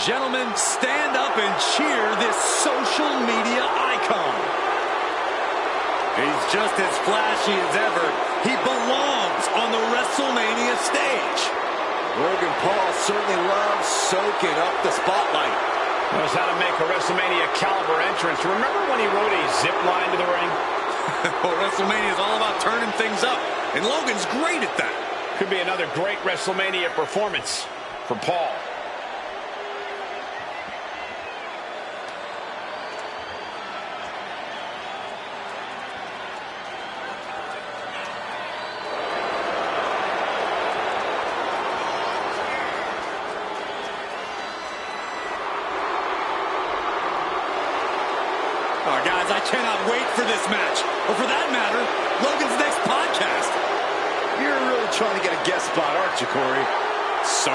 Gentlemen, stand up and cheer this social media icon. He's just as flashy as ever. He belongs on the Wrestlemania stage. Logan Paul certainly loves soaking up the spotlight. Knows how to make a WrestleMania caliber entrance. Remember when he rode a zip line to the ring? Well, WrestleMania is all about turning things up, and Logan's great at that. Could be another great WrestleMania performance for Paul. Oh, guys, I cannot wait for this match. Or for that matter, Logan's next podcast. You're really trying to get a guest spot, aren't you, Corey? So?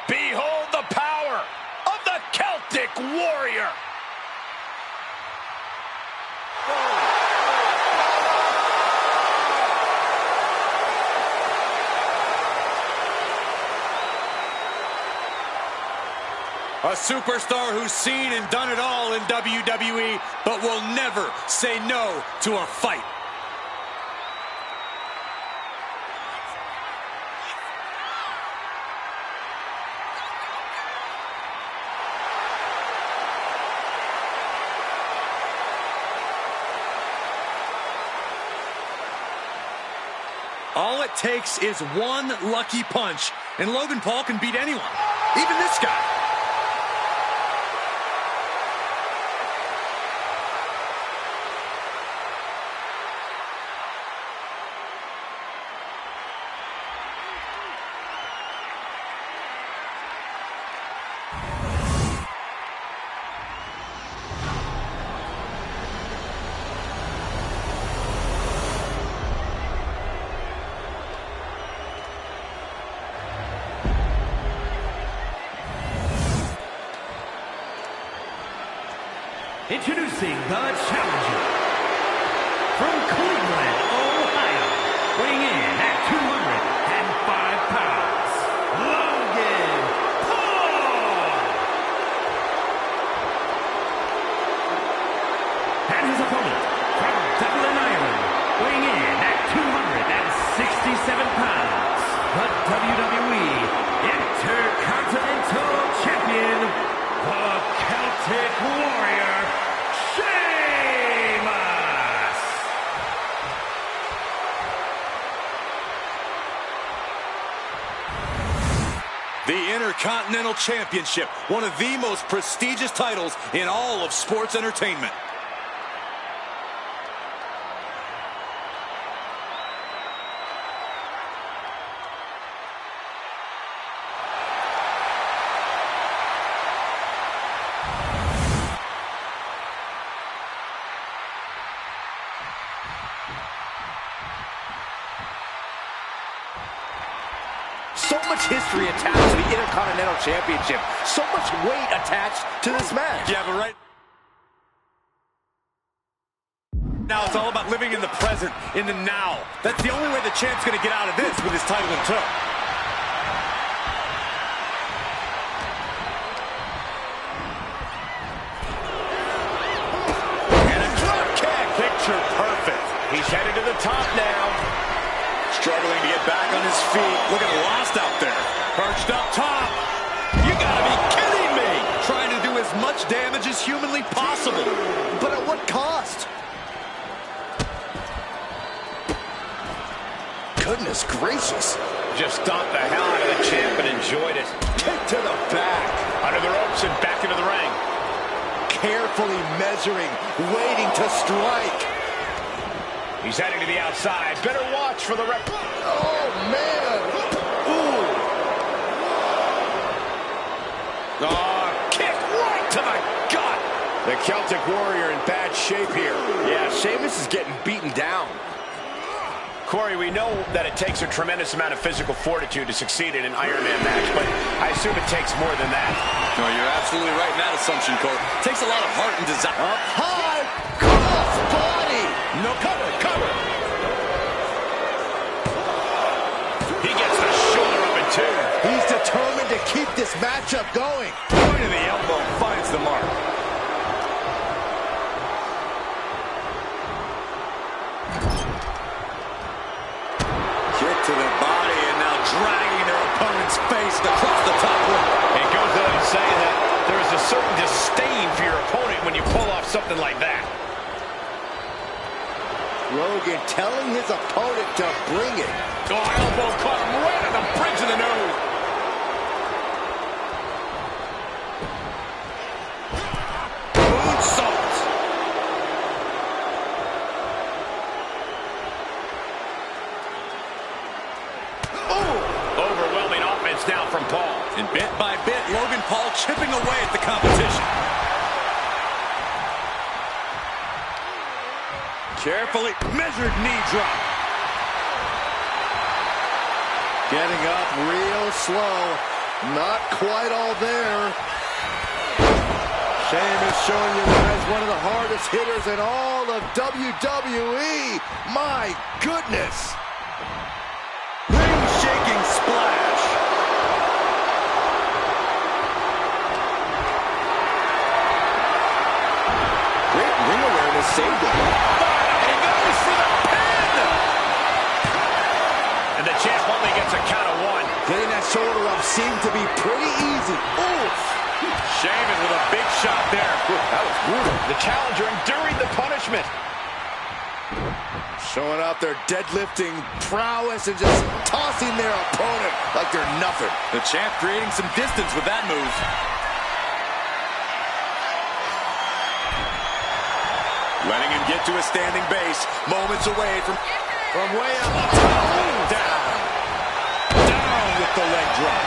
Behold the power of the Celtic Warrior. A superstar who's seen and done it all in WWE, but will never say no to a fight. All it takes is one lucky punch, and Logan Paul can beat anyone, even this guy. Introducing the challenger from Cleveland, Ohio, weighing in at 205 pounds, Logan Paul. And his opponent from Dublin, Ireland, weighing in at 267 pounds, the WWE Intercontinental Champion, the Celtic Warrior, the Intercontinental Championship, one of the most prestigious titles in all of sports entertainment. So much history attached to the Intercontinental Championship. So much weight attached to this match. Yeah, but right now it's all about living in the present, in the now. That's the only way the champ's going to get out of this with his title in tow. And a drop kick. Picture perfect. He's headed to the top now. Struggling to get back on his feet. Looking lost out there. Perched up top. You gotta be kidding me! Trying to do as much damage as humanly possible. But at what cost? Goodness gracious. Just stomped the hell out of the champ and enjoyed it. Kick to the back. Under the ropes and back into the ring. Carefully measuring, waiting to strike. He's heading to the outside. Better watch for the ref. Oh, man. Ooh. Oh, kick right to the gut. The Celtic Warrior in bad shape here. Yeah, Sheamus is getting beaten down. Corey, we know that it takes a tremendous amount of physical fortitude to succeed in an Iron Man match, but I assume it takes more than that. No, you're absolutely right in that assumption, Cole. It takes a lot of heart and desire. Up high, cross body. No, cover, cover. He gets the shoulder up in two. He's determined to keep this matchup going. Point of the elbow finds the mark. Kick to the body and now dragging their opponent's face across the top rope. It goes without saying that there is a certain disdain for your opponent when you pull off something like that. Logan telling his opponent to bring it. Oh, elbow caught him right on the bridge of the nose. Moonsault. Overwhelming offense now from Paul. And bit by bit, Logan Paul chipping away at the competition. Carefully measured knee drop. Getting up real slow. Not quite all there. Sheamus showing you guys one of the hardest hitters in all of WWE. My goodness. Ring-shaking splash. Great ring awareness saved him. And he goes for the pin. And the champ only gets a count of one. Getting that shoulder up seemed to be pretty easy. Oof. Sheamus with a big shot there. That was brutal. The challenger enduring the punishment. Showing out their deadlifting prowess and just tossing their opponent like they're nothing. The champ creating some distance with that move. Letting him get to a standing base. Moments away from way up. down. Down with the leg drop.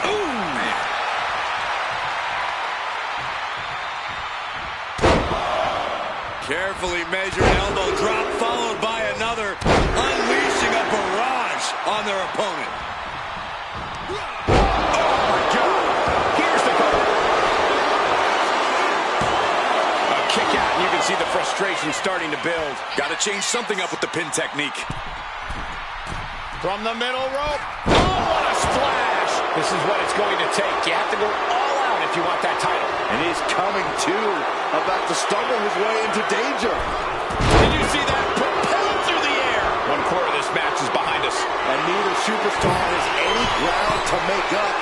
Boom. Carefully measured elbow drop followed by another, unleashing a barrage on their opponent. Oh my God! Here's the goal. A kick out, and you can see the frustration starting to build. Got to change something up with the pin technique. From the middle rope. Oh, what a splash! This is what it's going to take. You have to go all out if you want that title. And he's coming to, about to stumble his way into danger. Did you see that? Propelled through the air. 1/4 of this match is behind us. And neither superstar has any ground to make up.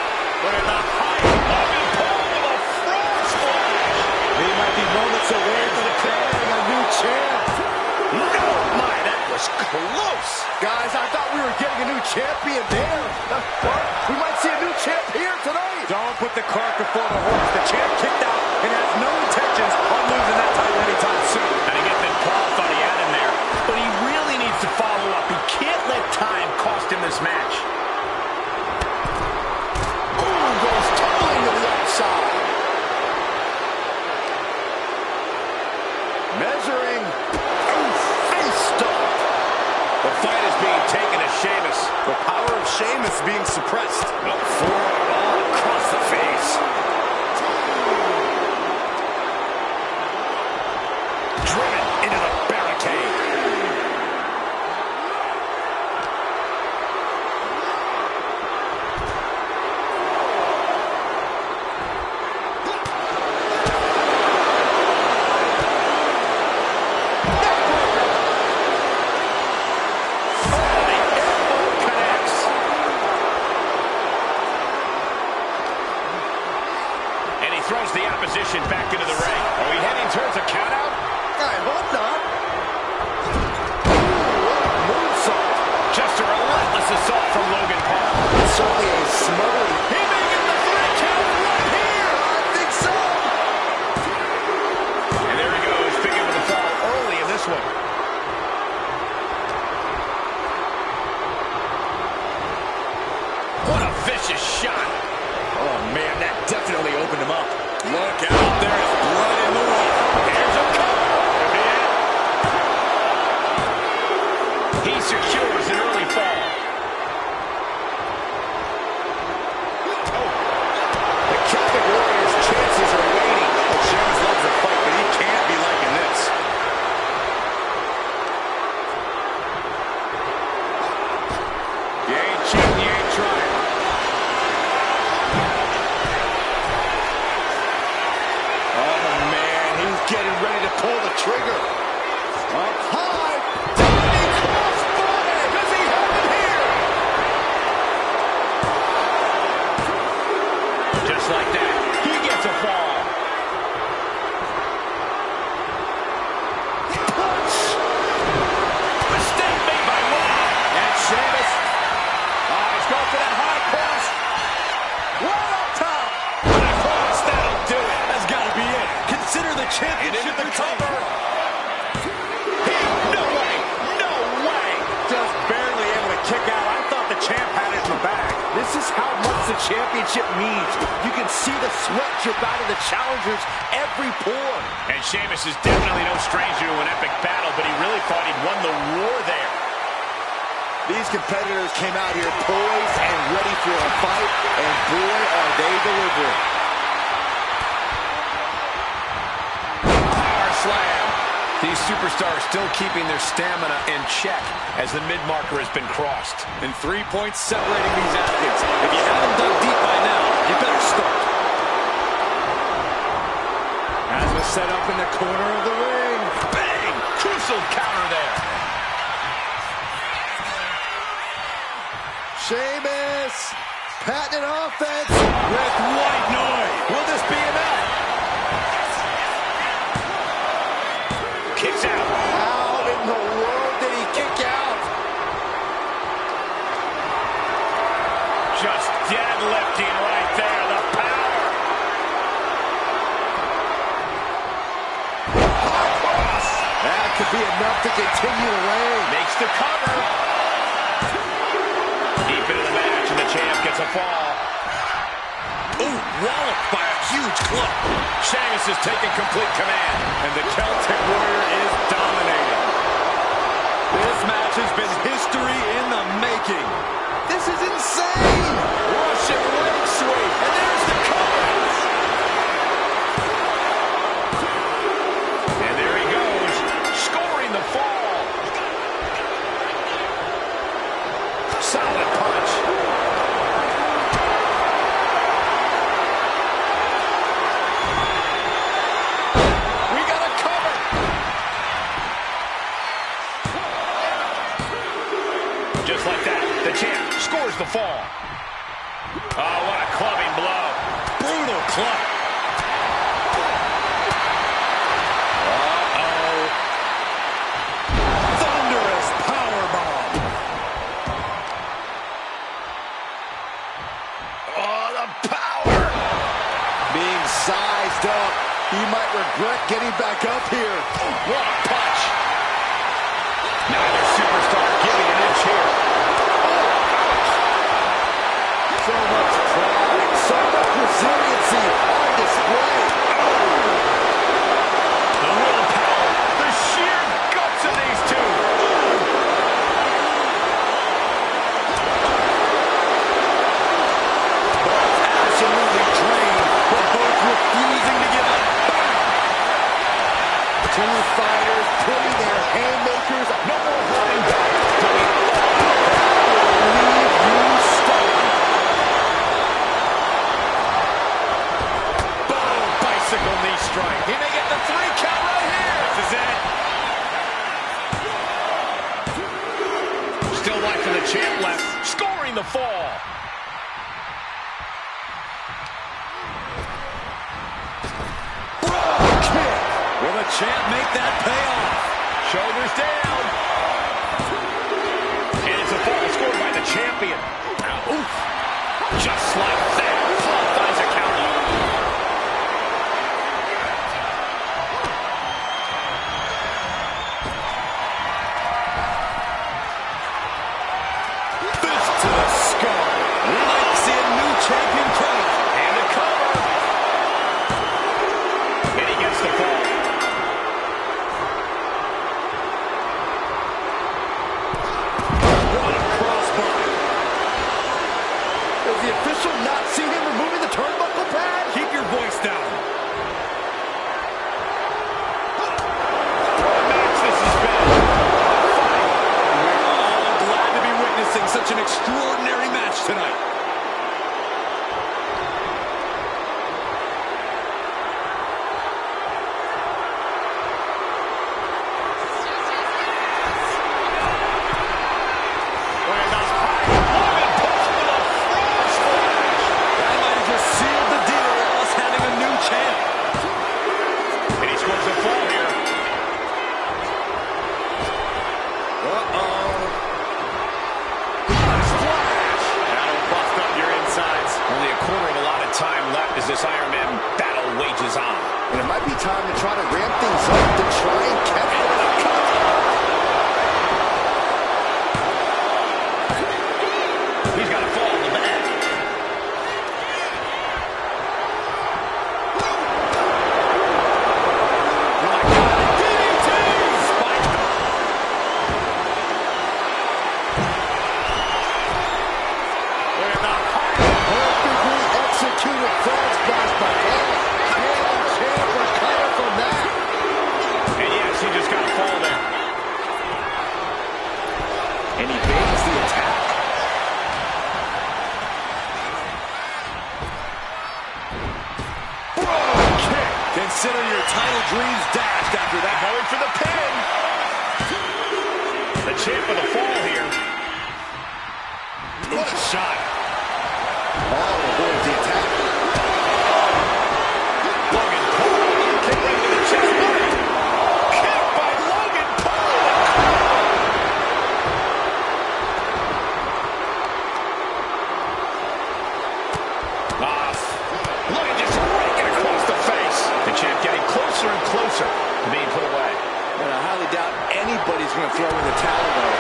But at the height of it, Paul with a frog splash. He might be moments away from declaring a new champ. No, my, that was close. Guys, I thought we were getting a new champion there. We might see a new champ here tonight. Don't put the cart before the horse. The champ kicked out and has no intentions on losing that title anytime soon. And I get that Paul thought he had him there. But he really needs to follow up. He can't let time cost him this match. Ooh, goes tumbling to the outside. Measuring. Ooh, face stop. The fight is being taken to Sheamus. The power of Sheamus being suppressed. Forearm all across the face. Driven into the barricade. Throws the opposition back into the ring. Are we heading towards a countout? I hope not. Ooh, what a moonsault. Just a relentless assault from Logan Paul. It's certainly a smothering. He may get the 3 count right here. I think so. And there he goes, picking up the fall early in this one. What a vicious shot. Oh, man, that definitely opened him up. Look out, there is blood in the water. Here's a cover. Could be it. He secures an early fall. Oh. The Celtic Warrior's chances are waiting. Well, Sheamus loves to fight, but he can't be liking this. You ain't cheating, you ain't trying. Oh, man, he's getting ready to pull the trigger. Up high. Diving crossbody. Does he have it here? Just like that, he gets a fall. Punch. Mistake made by Raw. And Sheamus. Oh, he's going for that high cross. Right up top. And a cross, that'll do it. That's got to be it. Consider the championship. And into the retained. cover. No way. No way. Just barely able to kick out. I thought the champ had it in the bag. This is how much the championship means. You can see the sweat drip out of the challengers every pore. And Sheamus is definitely no stranger to an epic battle, but he really thought he'd won the war there. These competitors came out here poised and ready for a fight, and boy, are they delivering. Power slam. These superstars still keeping their stamina in check as the mid-marker has been crossed. And 3 points separating these athletes. If you haven't dug deep by now, you better start. As was set up in the corner of the ring. Bang! Crucial counter there. Sheamus, patented offense. With white noise. Will this be enough? Kicks out. How in the world did he kick out? Just deadlifting right there. The power. Cross. That could be enough to continue the reign. Makes the cover. Deep into the match, and the champ gets a fall. Ooh, walloped by a huge club. Sheamus is taking complete command. And the Celtic Warrior is dominating. This match has been history in the making. This is insane. Russian leg sweep. And there's the cover. And there he goes, scoring the fall. Solid punch. We got a cover. Just like that, the champ scores the fall. Oh, what a clubbing blow. Brutal club. Thunderous powerbomb. Oh, the power. Being sized up, he might regret getting back up here. What a punch. Neither superstar giving an inch here. So much pride, so much resiliency on display. The willpower, the sheer guts of these two. Both absolutely trained, but both refusing to give up. Two fighters putting their haymakers. No more holding back. Leave you stunned. Boom, bicycle knee strike. He may get the 3 count right here. This is it. Still life for the champ left, scoring the fall. Will the champ make that pay off? Shoulders down. And it's a fall scored by the champion. Oof. Just like that. Finds a counter. Fist to the skull. Locks in new champion count. And the cover. And he gets the fall. such an extraordinary match tonight. This Iron Man battle wages on. And it might be time to try to ramp things up to try and catch it. He's got a fall in the back. Oh my God, DDT! Spike. Look at that. Perfectly executed frog splash by Kane. Champ recover from that. And yes, he just got a fall there. And he evades the attack. Broad kick. Consider your title dreams dashed after that. Going for the pin. The champ with a fall here. What a shot. Oh, avoids the attack. Logan Paul. Kick right to the chest. Kick by Logan Paul. Logan just raking across the face. The champ getting closer and closer to being put away. And I highly doubt anybody's going to throw in the towel, though.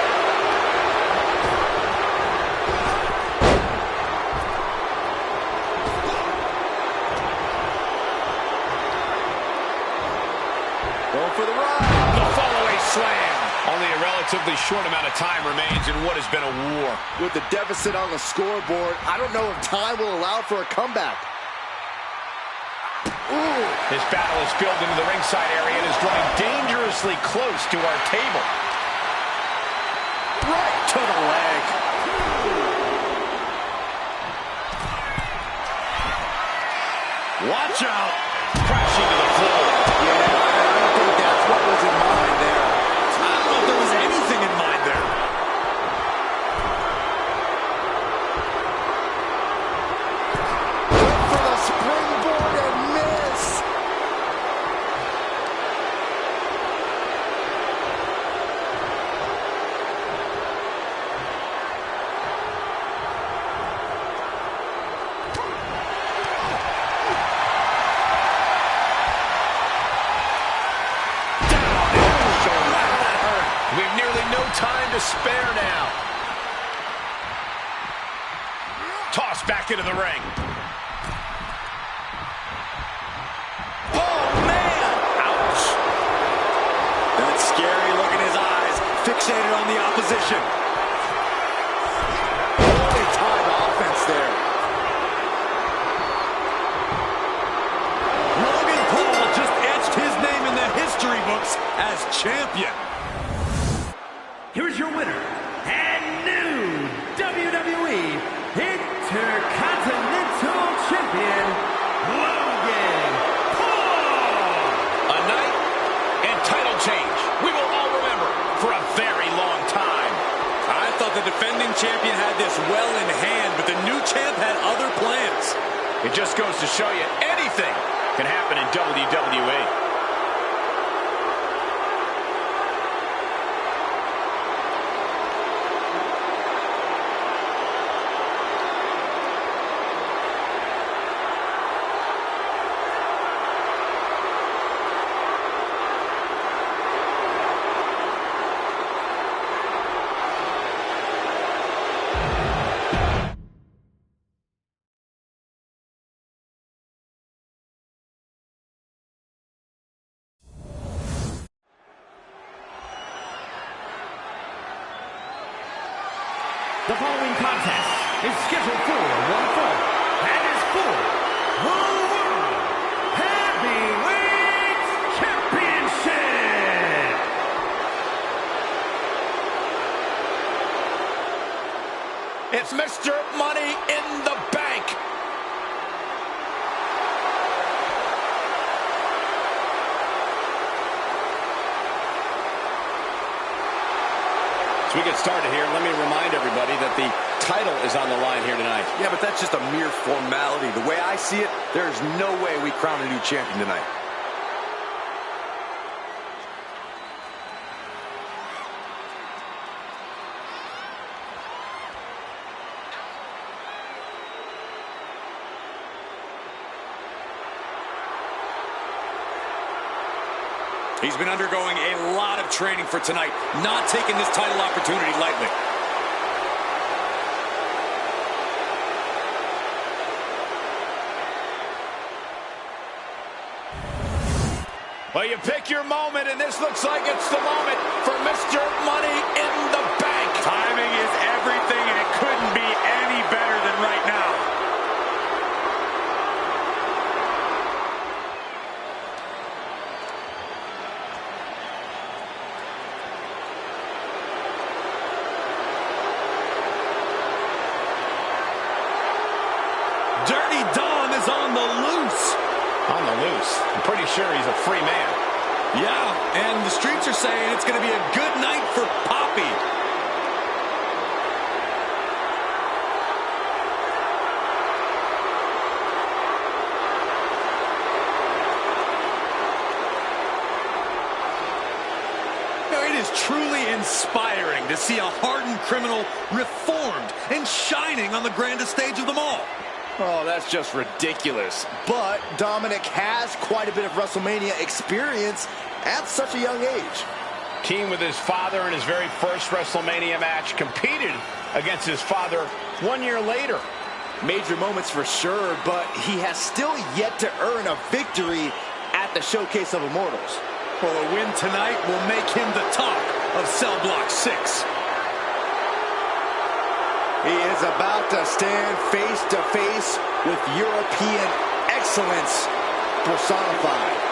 Going for the run. The follow-away slam. Only a relatively short amount of time remains in what has been a war. With the deficit on the scoreboard, I don't know if time will allow for a comeback. Ooh. This battle is spilled into the ringside area and is drawing dangerously close to our table. Right to the leg. Watch out. Crashing to the floor. Yeah, I don't think that's what was in mind there. I don't know if there was anything in mind there. Went for the springboard and miss. We've nearly no time to spare now. Tossed back into the ring. Oh, man. Ouch. That scary look in his eyes, fixated on the opposition. Holy time offense there. Logan Paul just etched his name in the history books as champion. Here's your winner and new WWE Intercontinental Champion, Logan Paul. A night and title change we will all remember for a very long time. I thought the defending champion had this well in hand, but the new champ had other plans. It just goes to show you anything can happen in WWE. The following contest is scheduled for one fall and is for the World Heavyweight Championship. It's Mr. Money in the Bank. As we get started here, let me remind everybody that the title is on the line here tonight. Yeah, but that's just a mere formality. The way I see it, there's no way we crown a new champion tonight. He's been undergoing a lot of training for tonight, not taking this title opportunity lightly. Well, you pick your moment, and this looks like it's the moment for Mr. Money in the Bank. Timing is everything, and it couldn't be any better than right now. Dirty Dom is on the loose. On the loose. I'm pretty sure he's a free man. Yeah, and the streets are saying it's going to be a good night for Poppy. Now, it is truly inspiring to see a hardened criminal reformed and shining on the grandest stage of them all. Oh, that's just ridiculous. But Dominic has quite a bit of WrestleMania experience at such a young age. Keen with his father in his very first WrestleMania match, competed against his father 1 year later. Major moments for sure, but he has still yet to earn a victory at the Showcase of Immortals. Well, a win tonight will make him the talk of Cell Block 6. He is about to stand face to face with European excellence personified.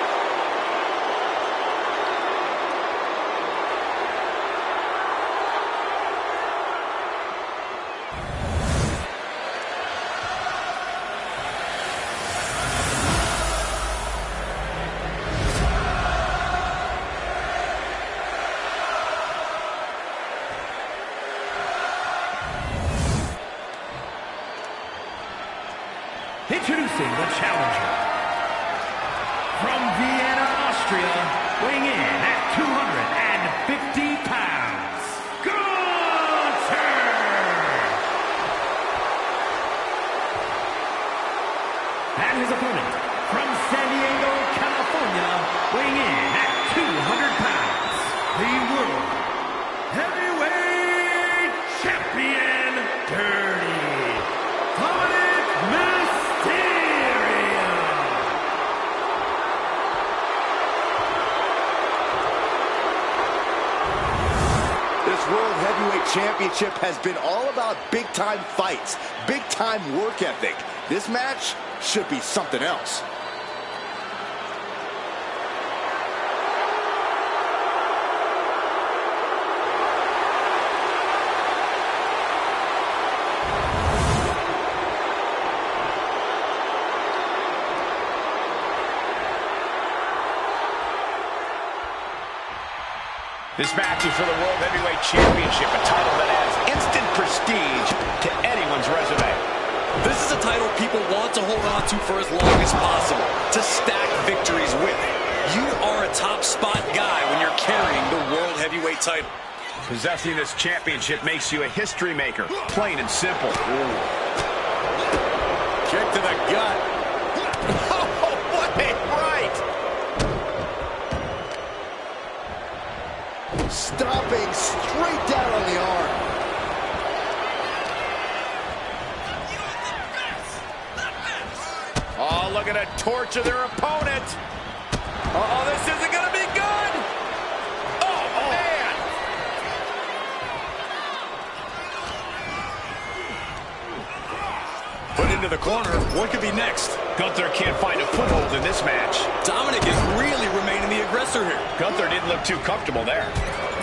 Introducing the challenger. From Vienna, Austria, weighing in at 250 pounds, Gunther! And his opponent, from San Diego, California, weighing in at 200 pounds, the World Heavyweight Champion, Dirty Dominic World Heavyweight Championship has been all about big-time fights, big-time work ethic. This match should be something else. This match is for the World Heavyweight Championship, a title that adds instant prestige to anyone's resume. This is a title people want to hold on to for as long as possible, to stack victories with. You are a top spot guy when you're carrying the World Heavyweight title. Possessing this championship makes you a history maker, plain and simple. Ooh. Kick to the gut. Oh, what a right! Stomping straight down on the arm. Oh, look at a torture their opponent. Oh, this isn't going to be good. Oh, man. Put into the corner. What could be next? Gunther can't find a foothold in this match. Dominic is really remaining the aggressor here. Gunther didn't look too comfortable there.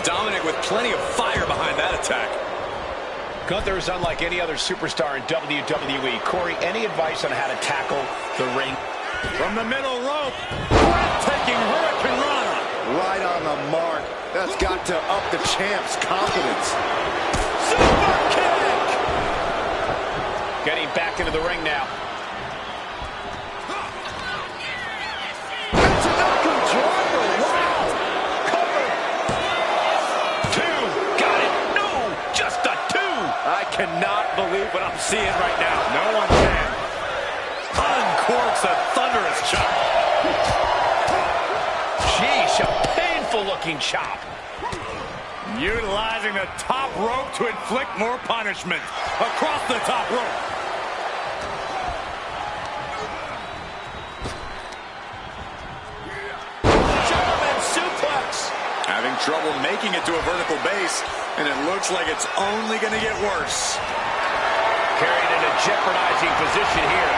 Dominic with plenty of fire behind that attack. Gunther is unlike any other superstar in WWE. Corey, any advice on how to tackle the ring? From the middle rope, breathtaking Hurricane Rana. Right on the mark. That's got to up the champ's confidence. Super kick! Getting back into the ring now. I cannot believe what I'm seeing right now. No one can. Uncorks a thunderous chop. Sheesh, a painful-looking chop. Utilizing the top rope to inflict more punishment. Across the top rope. German suplex. Having trouble making it to a vertical base, and it looks like it's only going to get worse. Carried in a jeopardizing position here.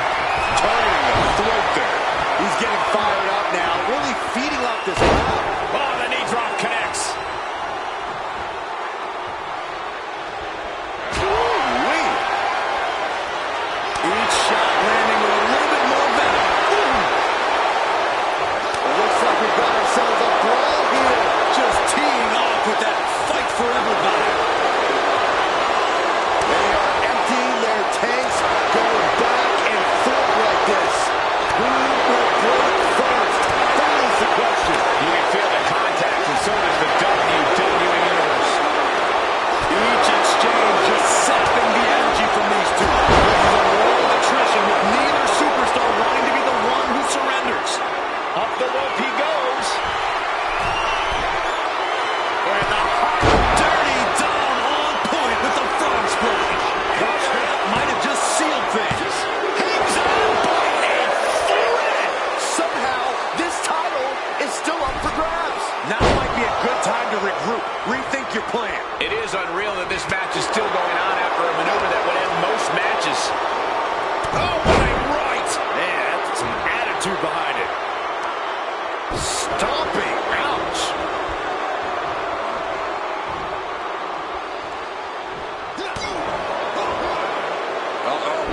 Targeting the throat there. He's getting fired up now, really feeding off this crowd. Oh, the knee drop connects. Ooh-wee. Each shot landing with a little bit more venom. It looks like we've got ourselves a brawl here. Just teeing off with that fight for everybody. They are emptying their tanks, going back and forth like this. Who will break first? That is the question. You can feel the contact, and so does the WWE Universe. Each exchange just sapping the energy from these two. This is a war of attrition with neither superstar wanting to be the one who surrenders. Up the rope he goes. And the hot, dirty Dom on point with the frog splash. The champ might have just sealed things. Hangs on by a thread. Somehow, this title is still up for grabs. Now might be a good time to regroup. Rethink your plan. It is unreal that this match is still going on after a maneuver that would end most matches. Oh, my right. Man, that's some attitude behind it. Stomping. Ouch. Uh-oh.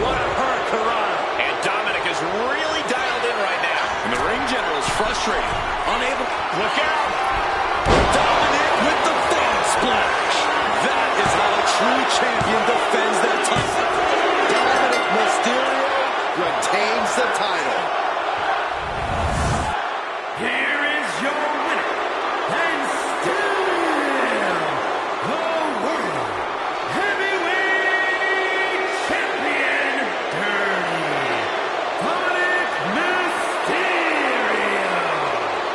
What a hurricanrana. And Dominic is really dialed in right now. And the ring general is frustrated. Unable. Look out. Dominic with the frog splash. That is how a true champion defends their title. Dominic Mysterio retains the title. Here is your winner, and still the World Heavyweight Champion, Dirty Dominic Mysterio.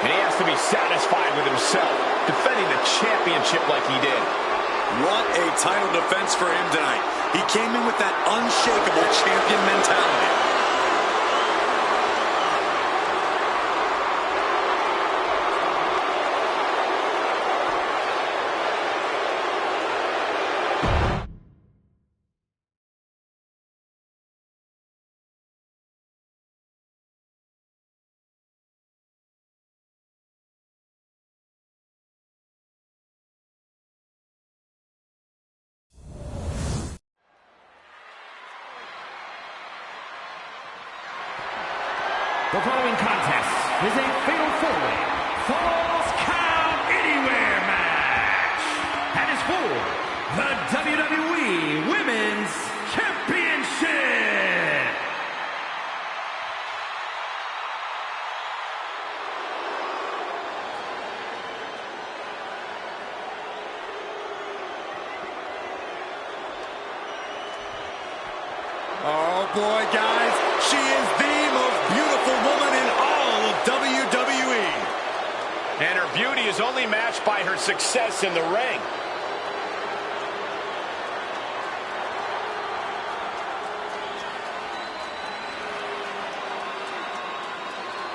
And he has to be satisfied with himself, defending the championship like he did. What a title defense for him tonight. He came in with that unshakable champion mentality. The following contest is a fatal four-way Falls Count Anywhere match and is for the WWE Women's Championship. Oh boy, guys, she is the most beautiful woman in all of WWE. And her beauty is only matched by her success in the ring.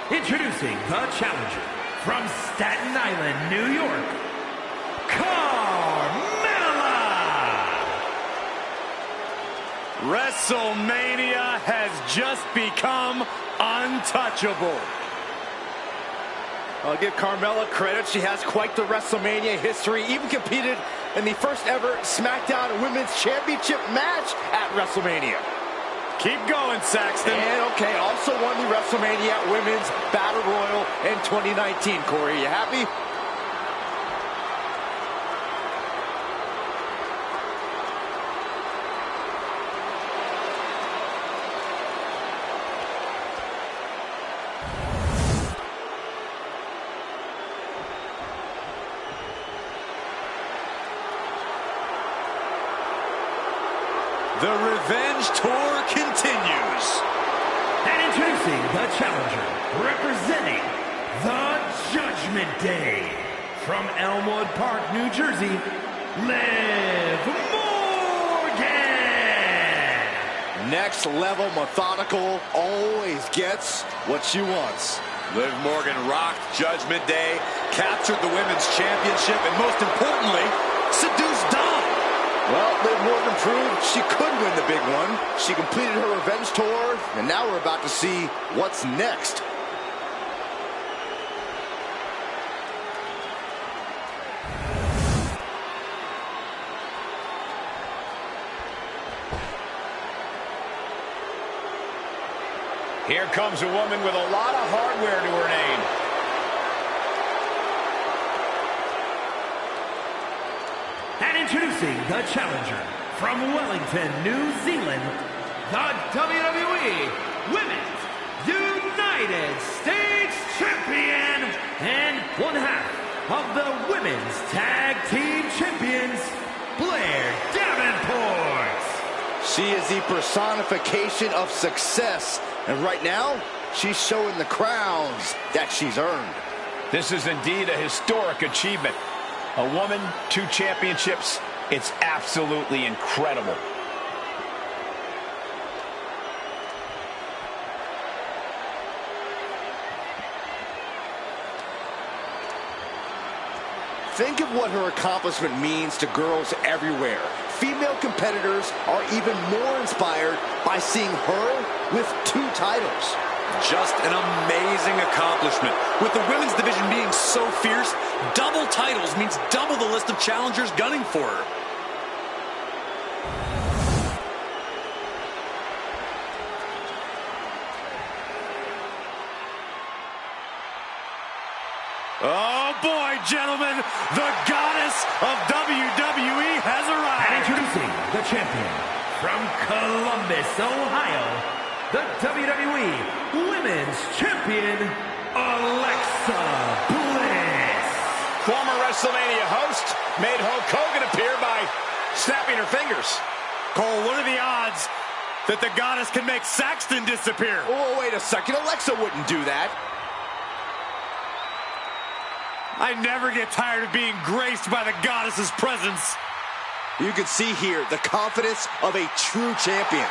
Introducing the challenger from Staten Island, New York, Carmella. WrestleMania has just become untouchable. I'll give Carmella credit. She has quite the WrestleMania history. Even competed in the first ever SmackDown Women's Championship match at WrestleMania. Keep going, Saxton. And, okay, also won the WrestleMania Women's Battle Royal in 2019. Corey, you happy? The Revenge Tour continues. And introducing the challenger, representing the Judgment Day, from Elmwood Park, New Jersey, Liv Morgan. Next level methodical, always gets what she wants. Liv Morgan rocked Judgment Day, captured the Women's Championship, and most importantly, seduced Dom. Well, Liv Morgan proved she could win the big one. She completed her revenge tour, and now we're about to see what's next. Here comes a woman with a lot of hardware to her name. And introducing the challenger, from Wellington, New Zealand, the WWE Women's United States Champion and one half of the Women's Tag Team Champions, Blair Davenport. She is the personification of success, and right now, she's showing the crowns that she's earned. This is indeed a historic achievement. A woman, 2 championships. It's absolutely incredible. Think of what her accomplishment means to girls everywhere. Female competitors are even more inspired by seeing her with 2 titles. Just an amazing accomplishment. With the women's division being so fierce, double titles means double the list of challengers gunning for her. Oh boy, gentlemen, the goddess of WWE has arrived. And introducing the champion, from Columbus, Ohio, the WWE Women's Champion, Alexa Bliss. Former WrestleMania host made Hulk Hogan appear by snapping her fingers. Cole, what are the odds that the goddess can make Saxton disappear? Oh, wait a second. Alexa wouldn't do that. I never get tired of being graced by the goddess's presence. You can see here the confidence of a true champion.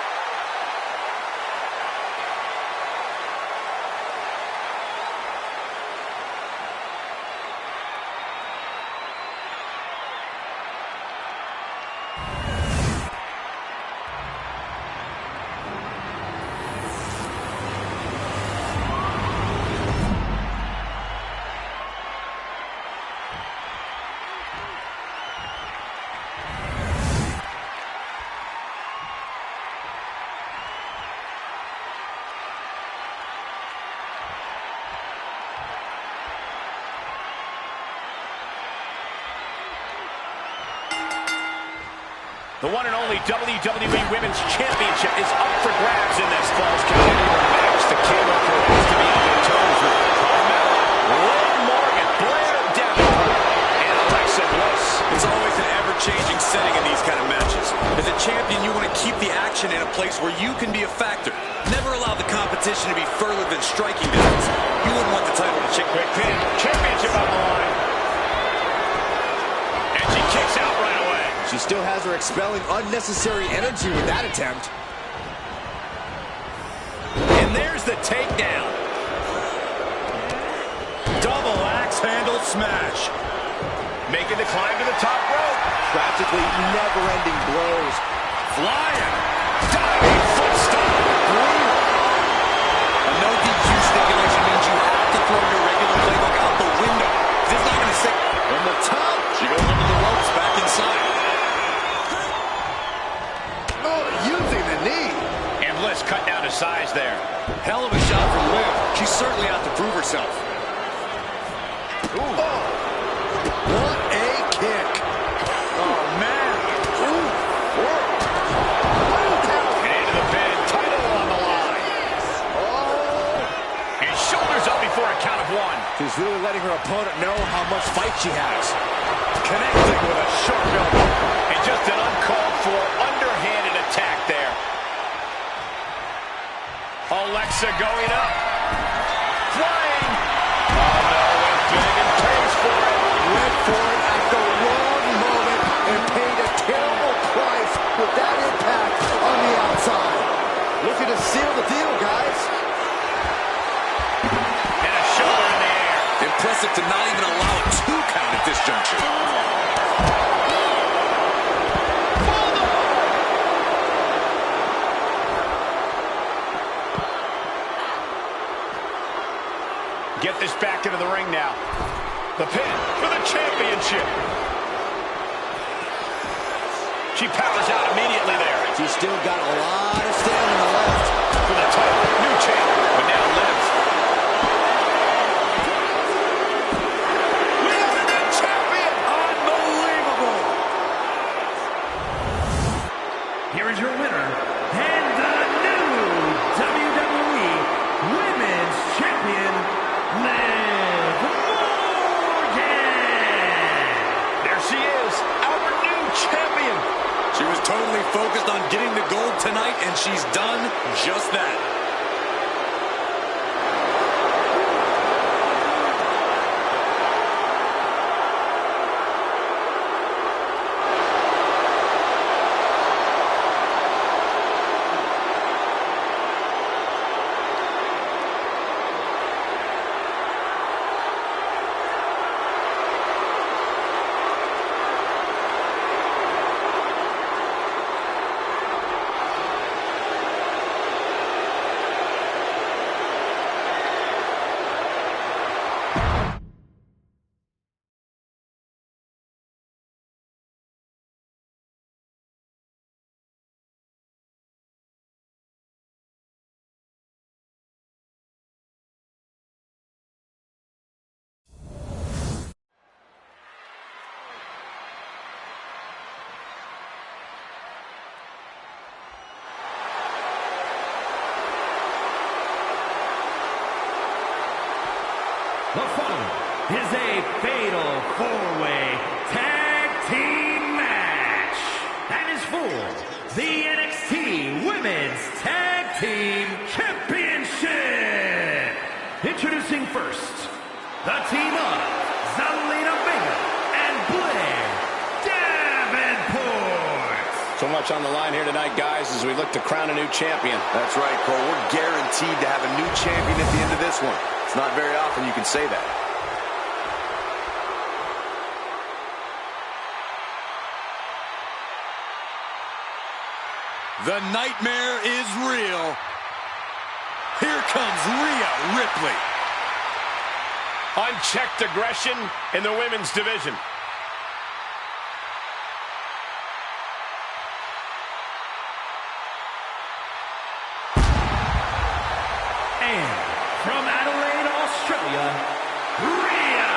The one and only WWE Women's Championship is up for grabs in this Falls Count Anywhere match. The camera crew has to be on their toes with Carmella, Liv Morgan, Blair Davenport, and Alexa Bliss. It's always an ever-changing setting in these kind of matches. As a champion, you want to keep the action in a place where you can be a factor. Never allow the competition to be further than striking distance. You wouldn't want the title to chick Quick pin, championship on the line. And she kicks out right away. She still has her expelling unnecessary energy with that attempt. And there's the takedown. Double axe handle smash. Making the climb to the top rope. Practically never-ending blows. Flying. Diving foot stomp. A no DQ stipulation means you have to throw your regular playbook out the there. Hell of a shot from Liv. She's certainly out to prove herself. Ooh. Oh. What a kick. Oh, man. Ooh. And into the pin. Title on the line. Oh. And shoulders up before a count of one. She's really letting her opponent know how much fight she has. Connecting with a sharp elbow. And just an uncalled for underhanded attack there. Alexa going up. Flying. Oh, no. Went big and pays for it. Went for it at the wrong moment and paid a terrible price with that impact on the outside. Looking to seal the deal, guys. And a shoulder in the air. Impressive to not even allow a 2 count at this juncture. Get this back into the ring now. The pin for the championship. She powers out immediately there. She's still got a lot of stamina left. For the title, new champ, but now lives. We have a new champion! Unbelievable! Here is your winner, and the new WWE Women's Champion, Liv Morgan! There she is, our new champion. She was totally focused on getting the gold tonight, and she's done just that. The following is a fatal 4-way tag team match and is for the NXT Women's Tag Team Championship. Introducing first, the team of Zelina Vega and Blair Davenport. So much on the line here tonight, guys, as we look to crown a new champion. That's right, Cole. We're guaranteed to have a new champion at the end of this one. It's not very often you can say that. The nightmare is real. Here comes Rhea Ripley. Unchecked aggression in the women's division. And from Adelaide, Australia, Rhea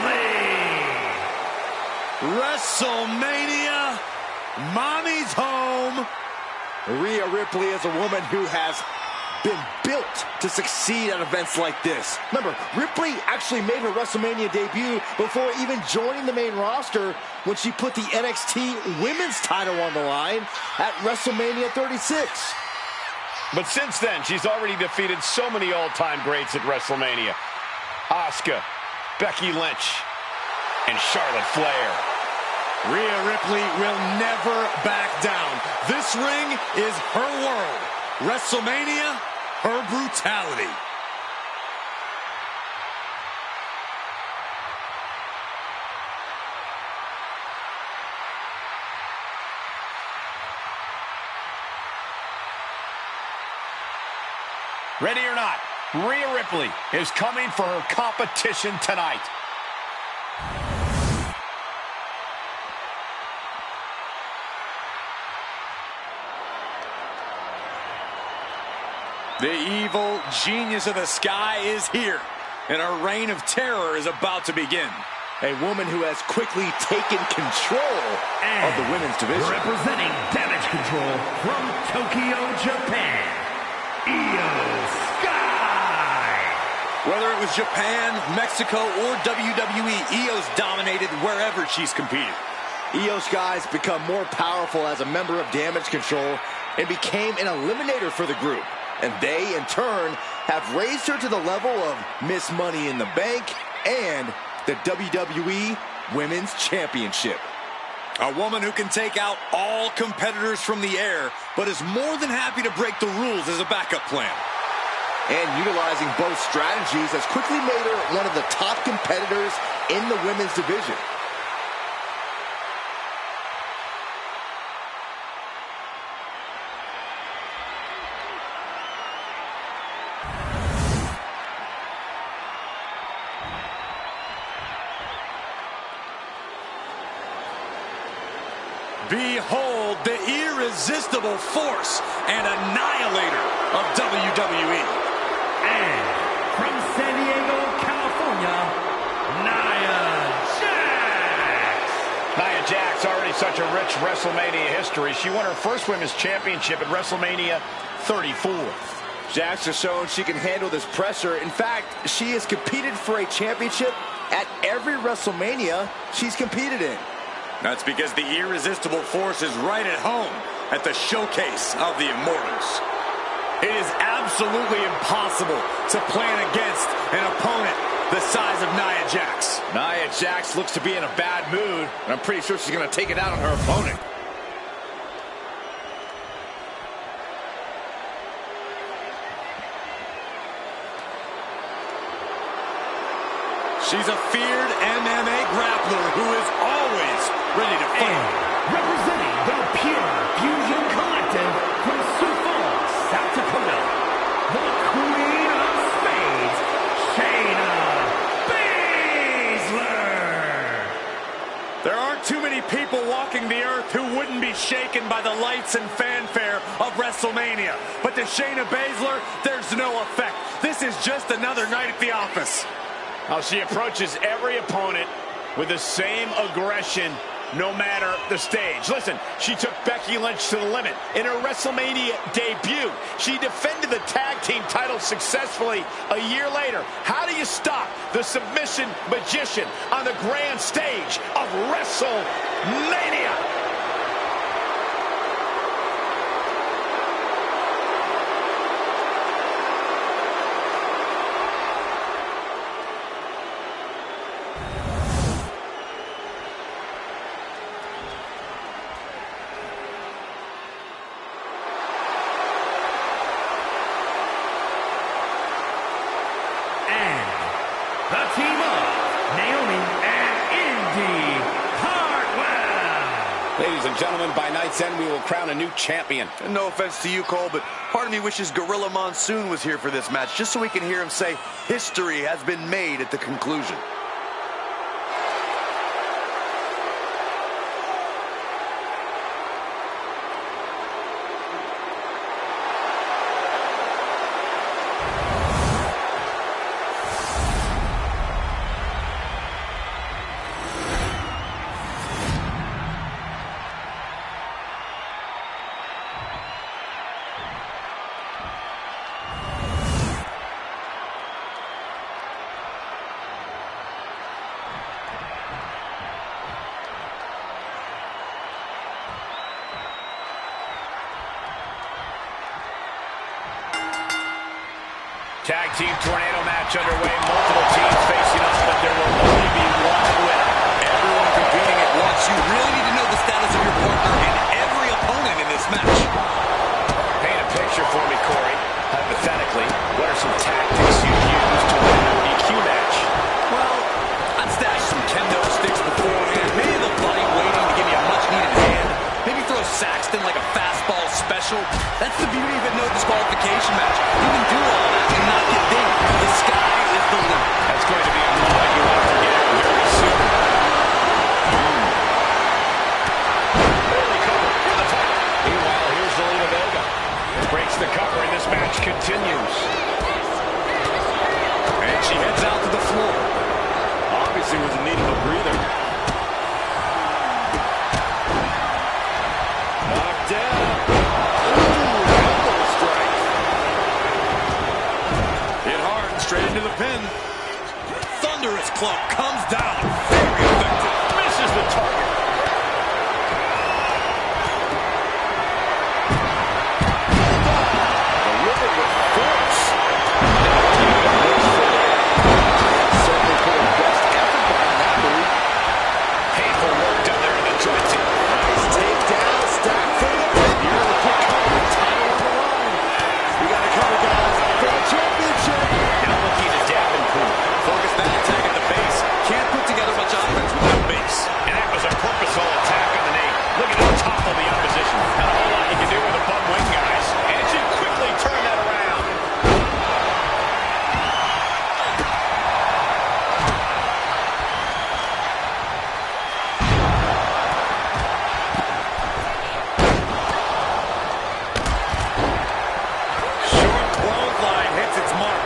Ripley. WrestleMania, Mommy's home. Rhea Ripley is a woman who has been built to succeed at events like this. Remember, Ripley actually made her WrestleMania debut before even joining the main roster when she put the NXT Women's title on the line at WrestleMania 36. But since then, she's already defeated so many all-time greats at WrestleMania. Asuka, Becky Lynch, and Charlotte Flair. Rhea Ripley will never back down. This ring is her world. WrestleMania, her brutality. Ready or not, Rhea Ripley is coming for her competition tonight. The evil genius of the sky is here, and a reign of terror is about to begin. A woman who has quickly taken control of the women's division. Representing Damage Control from Tokyo, Japan, Io Sky. Whether it was Japan, Mexico, or WWE, Io's dominated wherever she's competed. Io Sky's become more powerful as a member of Damage Control and became an eliminator for the group. And they, in turn, have raised her to the level of Miss Money in the Bank and the WWE Women's Championship. A woman who can take out all competitors from the air, but is more than happy to break the rules as a backup plan. And utilizing both strategies has quickly made her one of the top competitors in the women's division. Behold the irresistible force and annihilator of WWE. And from San Diego, California, Nia Jax. Nia Jax, already such a rich WrestleMania history. She won her first Women's Championship at WrestleMania 34. Jax has shown she can handle this pressure. In fact, she has competed for a championship at every WrestleMania she's competed in. That's because the irresistible force is right at home at the showcase of the Immortals. It is absolutely impossible to plan against an opponent the size of Nia Jax. Nia Jax looks to be in a bad mood, and I'm pretty sure she's going to take it out on her opponent. She's a feared MMA grappler who is always ready to fight. And representing the Pure Fusion Collective from Sioux Falls, South Dakota, the Queen of Spades, Shayna Baszler. There aren't too many people walking the earth who wouldn't be shaken by the lights and fanfare of WrestleMania. But to Shayna Baszler, there's no effect. This is just another night at the office. Now she approaches every opponent with the same aggression, no matter the stage. Listen, she took Becky Lynch to the limit in her WrestleMania debut. She defended the tag team title successfully a year later. How do you stop the submission magician on the grand stage of WrestleMania? The team of Naomi and Indy Hartwell. Ladies and gentlemen, by night's end, we will crown a new champion. And no offense to you, Cole, but part of me wishes Gorilla Monsoon was here for this match, just so we can hear him say history has been made at the conclusion. Tag team tornado match underway. Multiple teams facing off, but there will only be one winner. Everyone competing at once. You really need to know the status of your partner and every opponent in this match. Paint a picture for me, Corey. Hypothetically, what are some tactics you'd use to win an DQ match? Well, I'd stash some kendo sticks beforehand. Maybe the buddy waiting to give you a much-needed hand. Maybe throw Saxton like a fastball special. That's the beauty of a no disqualification match. You can do all that and not get dinged. The sky is the limit. That's going to be a moment you want to forget very soon. Early cover for the top. Meanwhile, here's Zelina Vega. Breaks the cover, and this match continues. continues. And she heads out to the floor. Obviously was in need of a breather. Knocked down. Ooh, elbow strike. Hit hard, straight into the pin. Thunderous club comes down. Very effective. Misses the target. Delivered with force. Certainly put her best effort behind that move. Painful work down there in the joint. Nice takedown, stack for the pin. You're the quick cover, title on the line. We got to cover, guys, for the championship. Now looking to Davenport. Focus that attack at the base. Can't put together much offense without base. And that was a purposeful attack on the knee. Looking to topple the opposition. Not a whole lot you can do with a bum wing, guys. And she quickly turned that around. Short clothesline hits its mark.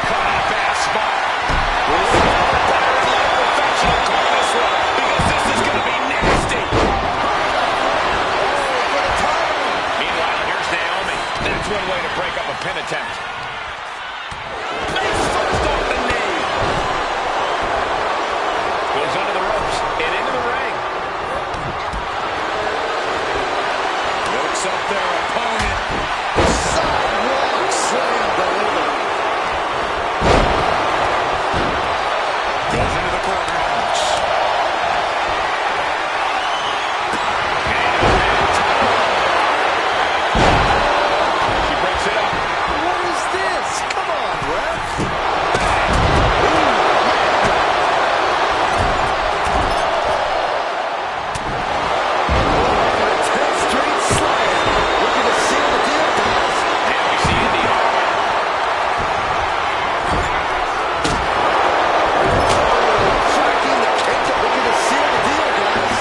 Caught in a bad spot. Professional call this one, because this is going to be nasty. Meanwhile, here's Naomi. That's one way to break up a pin attempt. Face first off the knee. Goes under the ropes and into the ring. Looks up their opponent. Sidewalk slam delivered. Goes into the corner. She breaks it up. What is this? Come on, ref. Ten straight slam. Looking to seal the deal, guys. And we see Indy Hartwell. Tracking the kick, looking to seal the deal, guys.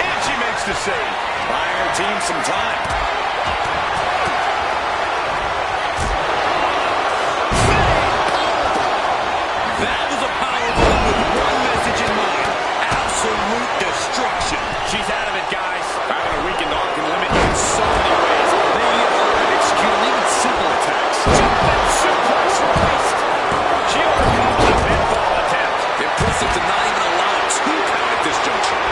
And she makes the save. Buying her team some time. That was a powerful move. One message in mind. Absolute destruction. She's out of it, guys. Having a weakened arm can limit you in so many ways. They are executing even simple attacks. Jumping suplex released. She overcomes the pinfall attempt. Impressive to not even allow a 2 count at this juncture.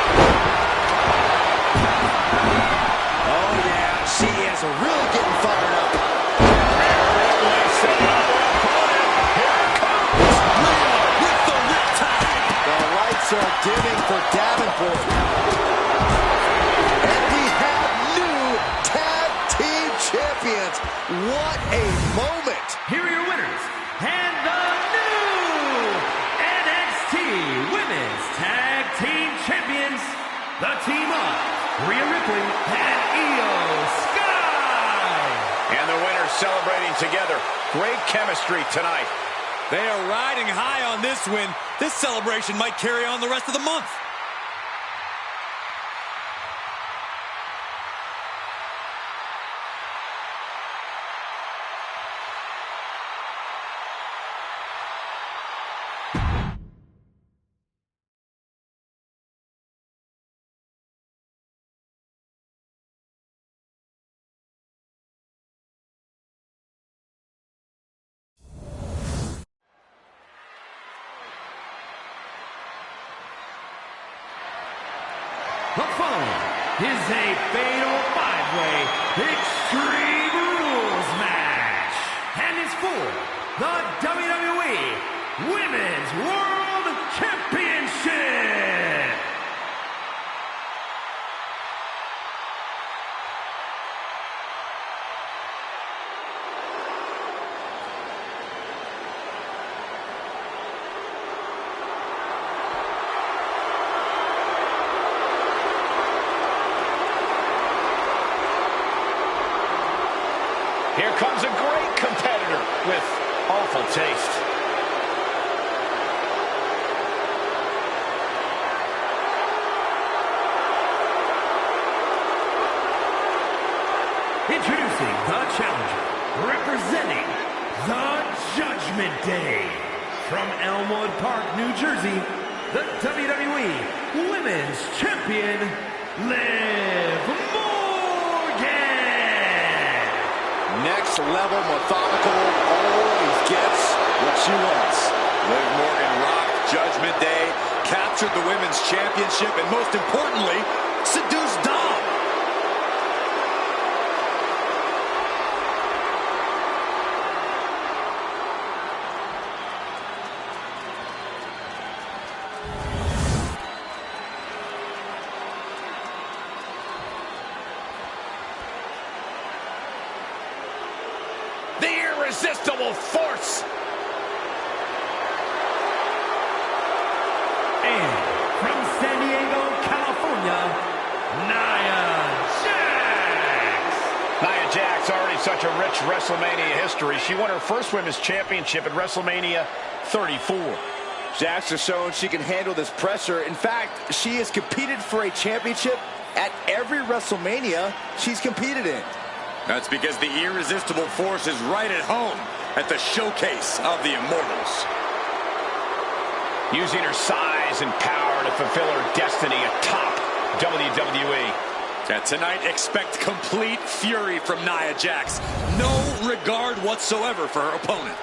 Oh, yeah, she is really getting fired up. Ripley setting up her opponent. Here it comes. With the riptide. The lights are dimming for Davenport. And we have new tag team champions. What a moment. Here are your winners and the new NXT Women's Tag Team Champions, the team of Rhea Ripley and Io Sky. And the winners celebrating together. Great chemistry tonight. They are riding high on this win. This celebration might carry on the rest of the month. The following is a fatal 5-way Extreme Rules match and is for the WWE Women's World Championship. Here comes a great competitor with awful taste. Introducing the challenger, representing the Judgment Day. From Elmwood Park, New Jersey, the WWE Women's Champion, Liv Morgan. Next level methodical, always gets what she wants. Liv Morgan rocked Judgment Day, captured the Women's Championship, and most importantly, seduced Dom. The irresistible force. And from San Diego, California, Nia Jax. Nia Jax, already such a rich WrestleMania history. She won her first Women's Championship at WrestleMania 34. Jax has shown she can handle this pressure. In fact, she has competed for a championship at every WrestleMania she's competed in. That's because the irresistible force is right at home at the showcase of the Immortals. Using her size and power to fulfill her destiny atop WWE. And tonight, expect complete fury from Nia Jax. No regard whatsoever for her opponent.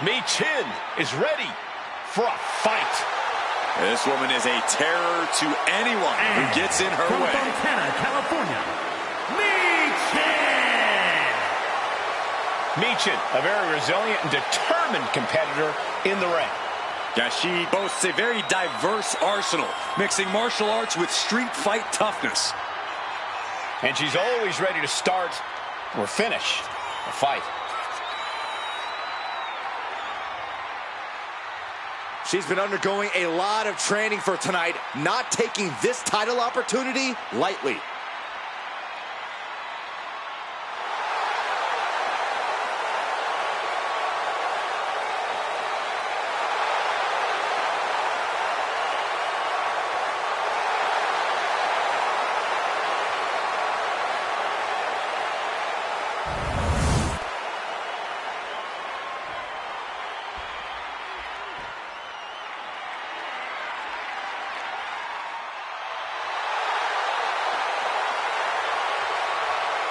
Mi Chin is ready for a fight. This woman is a terror to anyone who gets in her from way. Fontana, California, Michin, a very resilient and determined competitor in the ring. Yeah, she boasts a very diverse arsenal, mixing martial arts with street fight toughness. And she's always ready to start or finish a fight. She's been undergoing a lot of training for tonight, not taking this title opportunity lightly.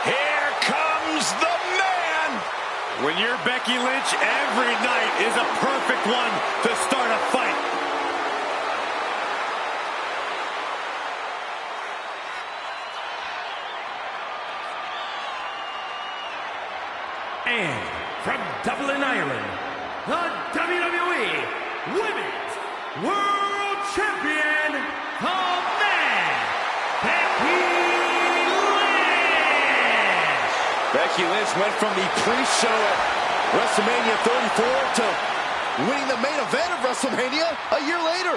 Here comes the man! When you're Becky Lynch, every night is a perfect one to start a fight. And from Dublin, Ireland, the WWE Women's World Champion, the man, Becky Lynch. Becky Lynch went from the pre-show at WrestleMania 34 to winning the main event of WrestleMania a year later.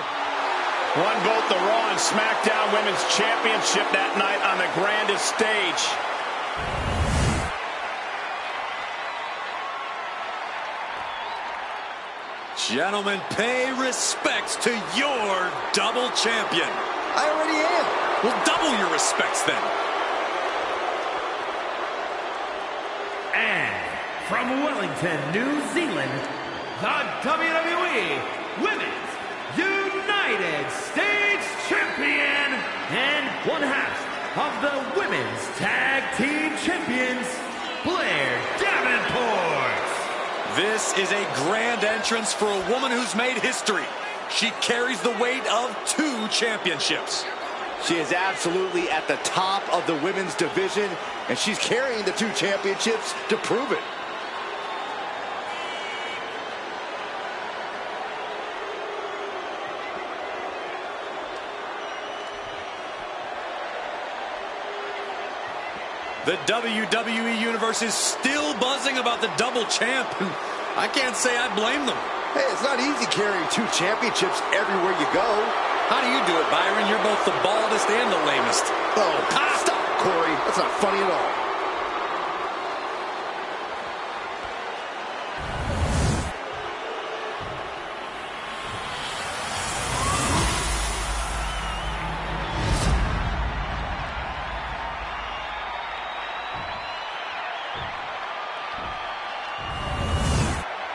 Won both the Raw and SmackDown Women's Championship that night on the grandest stage. Gentlemen, pay respects to your double champion. I already am. Well, double your respects then. And from Wellington, New Zealand, the WWE Women's United States Champion and one half of the Women's Tag Team Champions, Blair Davenport. This is a grand entrance for a woman who's made history. She carries the weight of 2 championships. She is absolutely at the top of the women's division, and she's carrying the 2 championships to prove it. The WWE Universe is still buzzing about the double champ. I can't say I blame them. Hey, it's not easy carrying 2 championships everywhere you go. How do you do it, Byron? You're both the baldest and the lamest. Oh, stop, Corey. That's not funny at all.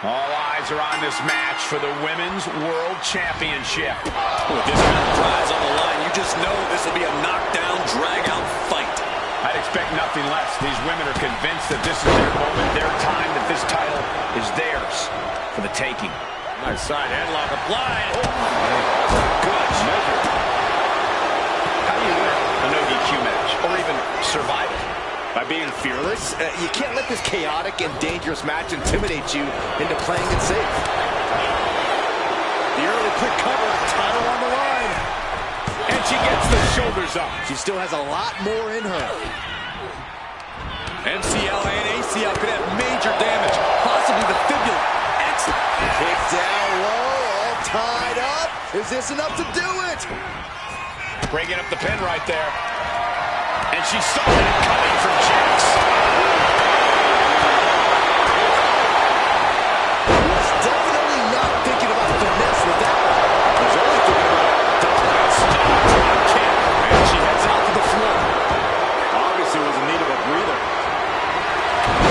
All eyes are on this match for the Women's World Championship. With this kind of prize on the line, you just know this will be a knockdown, drag-out fight. I'd expect nothing less. These women are convinced that this is their moment, their time, that this title is theirs for the taking. Nice side headlock applied. Oh. Good measure. How do you win a no DQ match, or even survive it? By being fearless. You can't let this chaotic and dangerous match intimidate you into playing it safe. The early quick cover, title on the line. And she gets the shoulders up. She still has a lot more in her. MCL and ACL could have major damage, possibly the fibula. Excellent. Kick down low, all tied up. Is this enough to do it? Breaking up the pin right there. And she saw that coming from Jax. Was definitely not thinking about finesse with that. Was only thinking about dominance. And she heads out to the floor. Obviously was in need of a breather.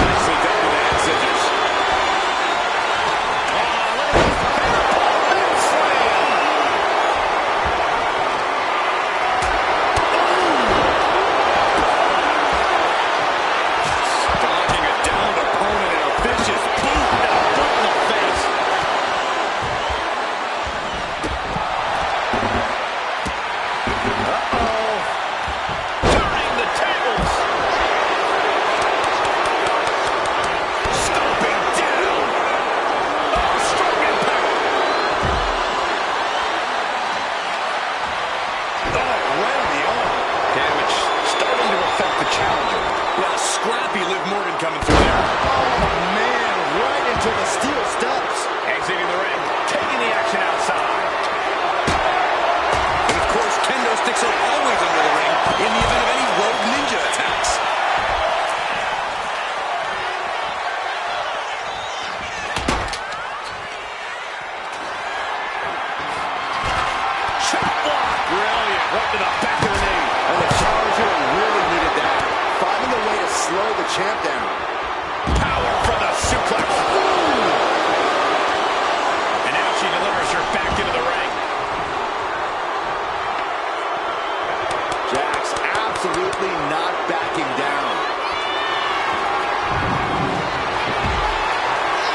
Nicely done with the hand scissors. Coming through there. Oh, man, right into the steel steps. Exiting the ring, taking the action outside. And of course, kendo sticks are always under the ring in the event of any rogue ninja attacks. Chop block. Brilliant. Right to the back of the knee. And the challenger really needed that. Finding a way to slow the champ down. Power from the suplex. And now she delivers her back into the ring. Jax absolutely not backing down.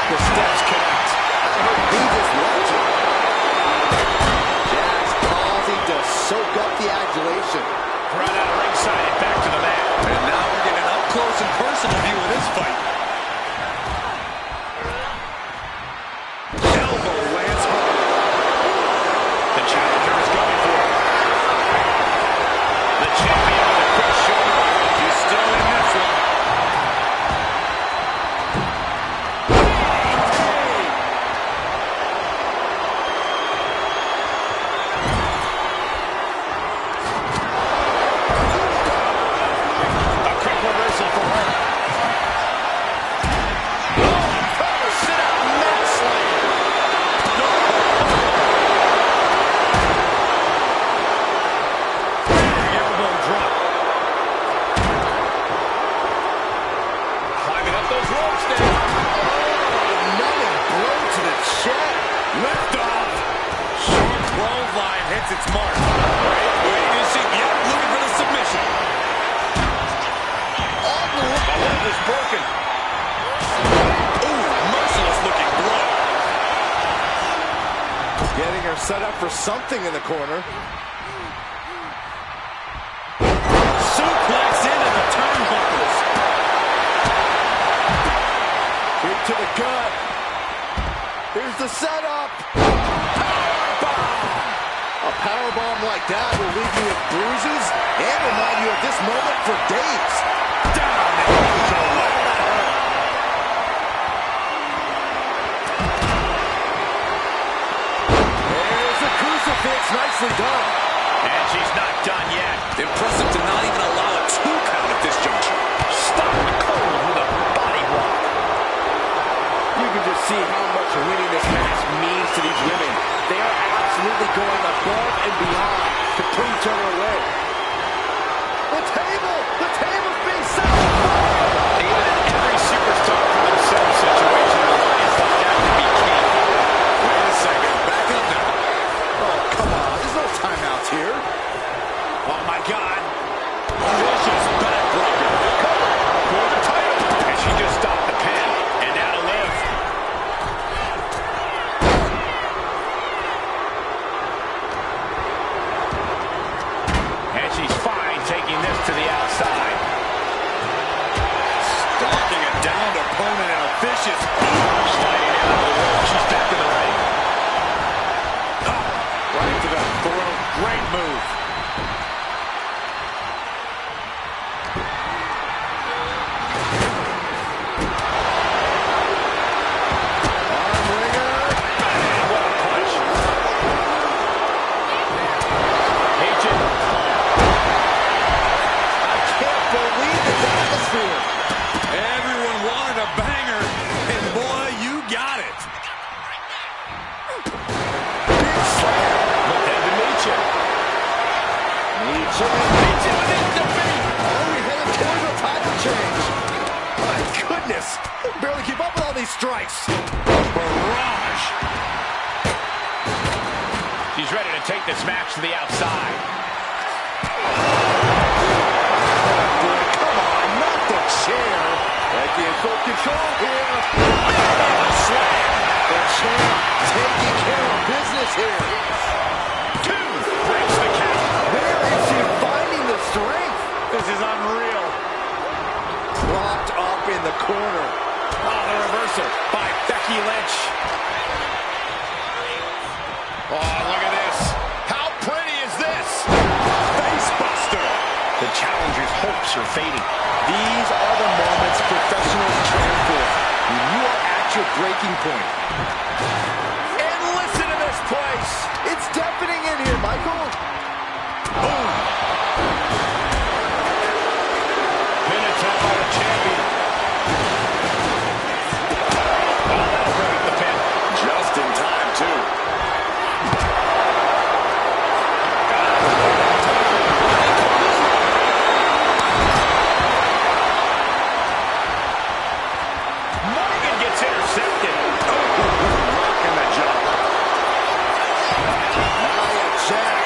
The steps connect. He just watching. Jax pausing to soak up the adulation. Run out of ringside and back to the mat. And now we're getting an up-close and personal view of this fight. Elbow lands hard. The challenger is going for it. The champion with a quick shoulder. He's still in this one. A quick reversal for her. Oh, sit-out mat slam. Elbow drop. Climbing up those ropes there. Another blow to the chest. Lift off. Short clothesline hits its mark. Right, waiting to see. Yep, looking for the submission. The leg is broken. Ooh, merciless looking blow. Getting her set up for something in the corner. Suplex into the turnbuckles. Kick to the gut. Here's the setup. A powerbomb like that will leave you with bruises and remind you of this moment for days. Down the angel. There's a crucifix. Nicely done. And she's not done yet. Impressive to not even allow a 2 count at this juncture. Stone cold with a body block. You can just see how much winning this match means to these women. They are absolutely going above and beyond to put each other away. The table's being set up. Even every superstar from the vicious. Sliding out of the ring. She's back in the ring. Oh, right to the throat. Great move. Everyone wanted a banger, and boy, you got it. Big slam. Looking to meet you. Meet you with defeat. Oh, we headed towards a title change. My goodness. Barely keep up with all these strikes. Barrage. She's ready to take this match to the outside. Chair. Becky in full control here. Slam. The champ taking care of business here. 2 breaks the count. Where is she finding the strength? This is unreal. Propped up in the corner. Oh, the reversal by Becky Lynch. Oh, look at this. How pretty is this? Face buster. The challenger's hopes are fading. These are the moments professionals train for. When you are at your breaking point. And listen to this place. It's deafening in here, Michael. Boom. Pin attempt by the champion. Oh, that'll bring up the pin. Just in time, too. Intercepted. Rocking the jaw. Nia Jax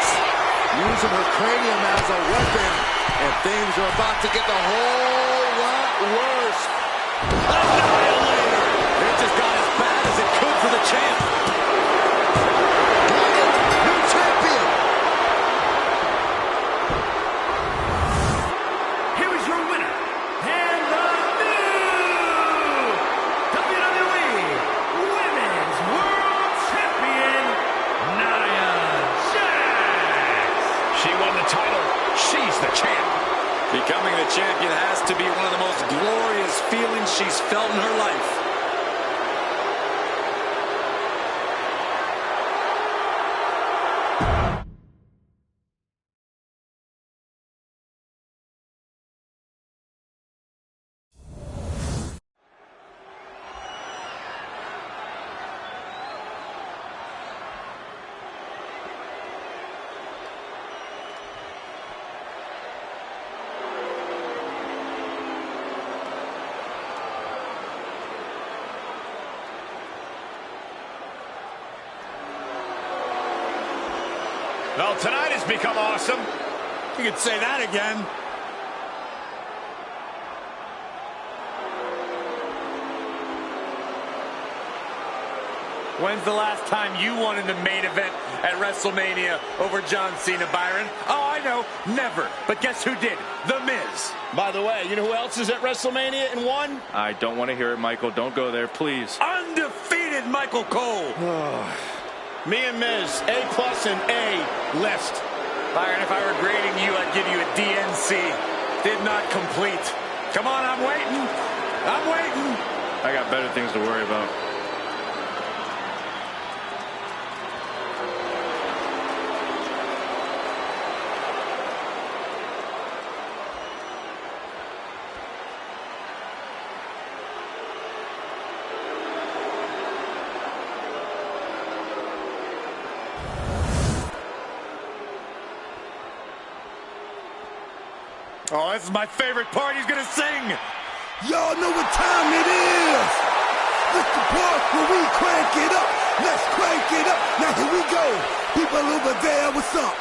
using her cranium as a weapon, and things are about to get a whole lot worse. Annihilator. It just got as bad as it could for the champ. New champion. Here is your winner, and the new WWE Women's World Champion, Nia Jax. She won the title. She's the champ. Becoming the champion has to be one of the most glorious feelings she's felt in her life. Well, tonight has become awesome. You could say that again. When's the last time you won in the main event at WrestleMania over John Cena, Byron? Oh, I know, never. But guess who did? The Miz. By the way, you know who else is at WrestleMania and won? I don't want to hear it, Michael. Don't go there, please. Undefeated Michael Cole. Me and Miz, A+ and A list. Byron, if I were grading you, I'd give you a DNC. Did not complete. Come on, I'm waiting. I'm waiting. I got better things to worry about. Oh, this is my favorite part. He's gonna sing. Y'all know what time it is. This the part where we crank it up. Let's crank it up. Now here we go. People over there, what's up?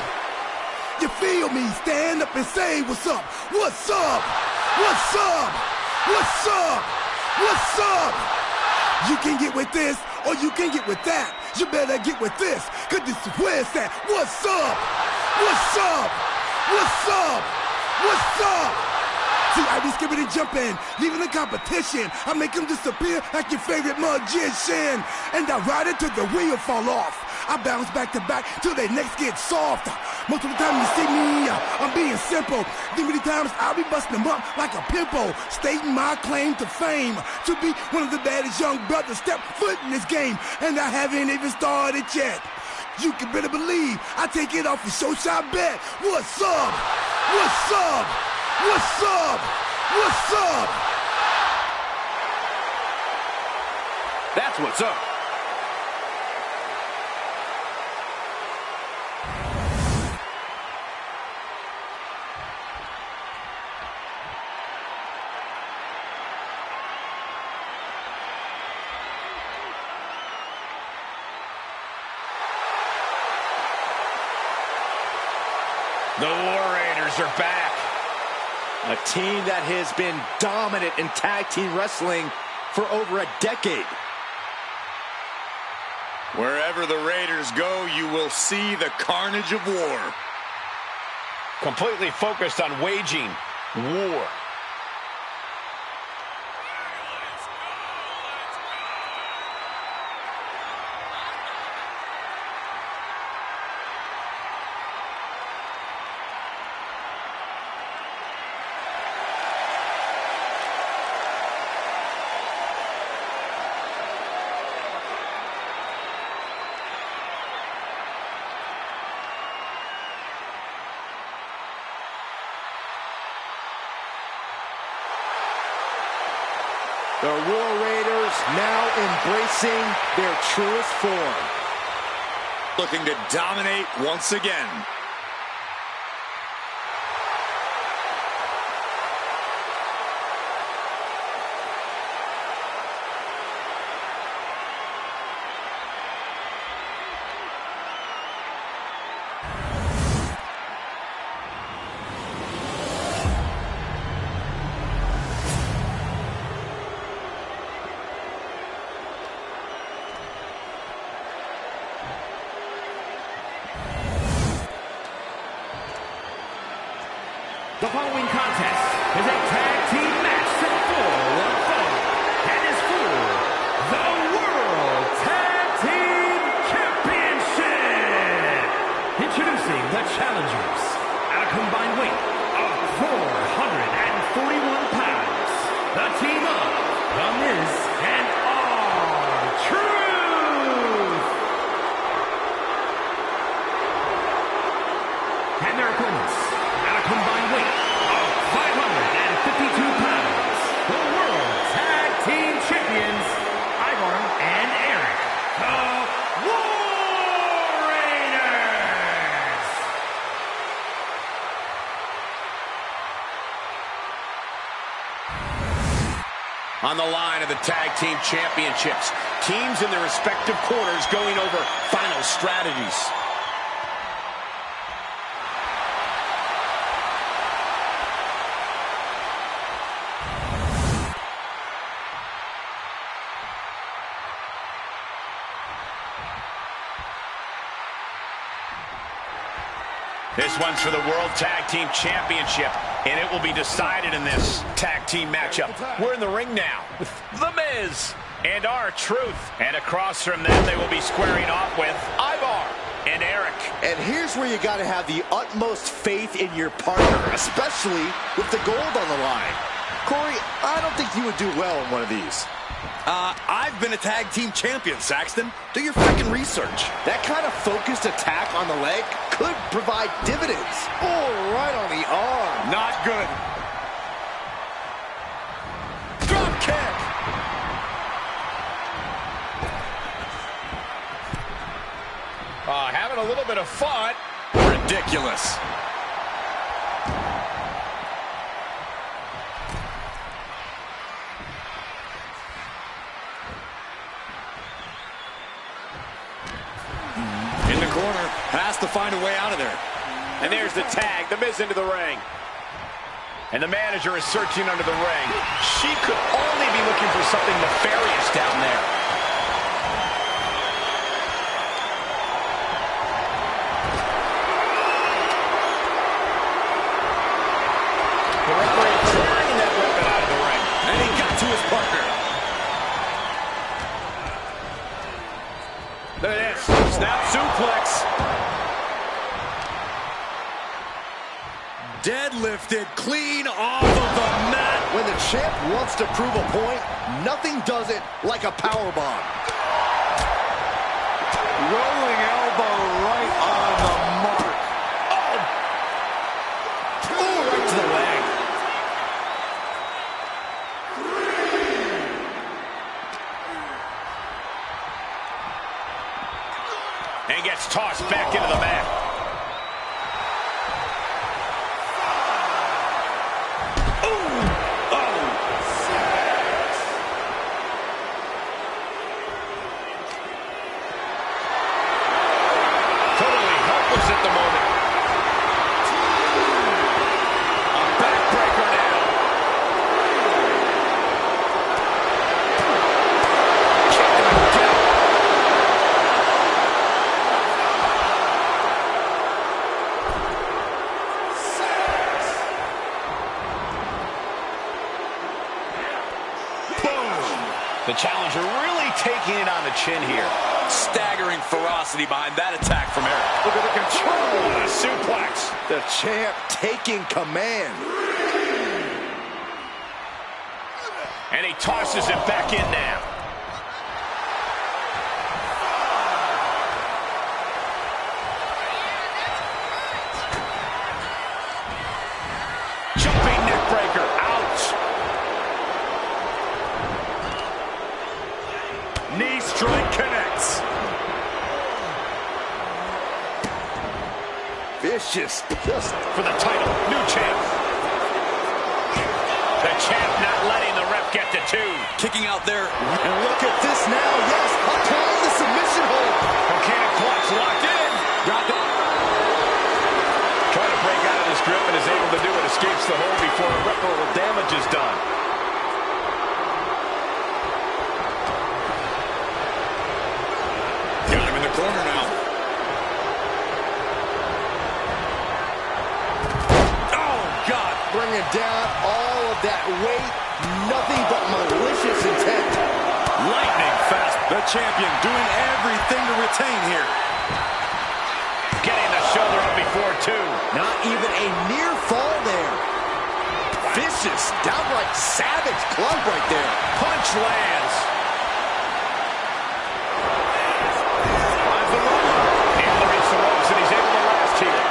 You feel me? Stand up and say what's up. What's up? What's up? What's up? What's up? You can get with this or you can get with that. You better get with this, cause this is where it's at. What's up? What's up? What's up? What's up? See, I be skipping and jumping, leaving the competition. I make them disappear like your favorite magician. And I ride it till the wheel fall off. I bounce back to back till their necks get soft. Most of the time you see me, I'm being simple. Then many times I'll be busting them up like a pimple, stating my claim to fame, to be one of the baddest young brothers step foot in this game. And I haven't even started yet. You can better believe I take it off the show shot bet. What's up? What's up? What's up? What's up? That's what's up. The War Raiders are back. A team that has been dominant in tag team wrestling for over a decade. Wherever the Raiders go, you will see the carnage of war. Completely focused on waging war. The War Raiders now embracing their truest form. Looking to dominate once again. The following contest is a tag team match set for one fall and is for the World Tag Team Championship. Introducing the challengers at a combined weight of 441 pounds. The team of The Miz and R-Truth. And their opponents at a combined weight of 552 pounds, the World Tag Team Champions, Ivar and Eric, the War Raiders. On the line of the Tag Team Championships, teams in their respective corners going over final strategies. This one's for the World Tag Team Championship, and it will be decided in this tag team matchup. We're in the ring now with The Miz and R-Truth. And across from them, they will be squaring off with Ivar and Eric. And here's where you got to have the utmost faith in your partner, especially with the gold on the line. Corey, I don't think you would do well in one of these. I've been a tag team champion, Saxton. Do your freaking research. That kind of focused attack on the leg could provide dividends. Oh, right on the arm. Not good. Drop kick. Having a little bit of fun. Ridiculous. In the corner, has to find a way out of there. And there's the tag, The Miz into the ring. And the manager is searching under the ring. She could only be looking for something nefarious down there. The referee trying Snap suplex. Deadlifted clean off of the mat. When the champ wants to prove a point, nothing does it like a powerbomb. Rolling elbow right on the mark. Oh, right to the leg. And gets tossed back into the mat. At the moment. A backbreaker now. Kicked him down. Boom. The challenger really taking it on the chin here. Staggering ferocity behind that attack from Eric. Look at the control on a suplex. The champ taking command. And he tosses it back in now. Jumping neck breaker. Ouch. Knee strike connects. Vicious. Just For the title. New champ. The champ not letting the ref get to 2. Kicking out there. and look at this now. Yes, applying the submission hold. Volcanic clutch locked in. Got the Trying to break out of this grip and is able to do it. Escapes the hold before irreparable damage is done. Got him in the corner now. Oh, God. Bringing down all of that weight. Nothing but malicious intent. Lightning fast. The champion doing everything to retain here. Getting the shoulder up before 2. Not even a near fall there. Vicious, downright savage club right there. Punch lands. Finds the run. Able to reach the ropes, and he's able to last here.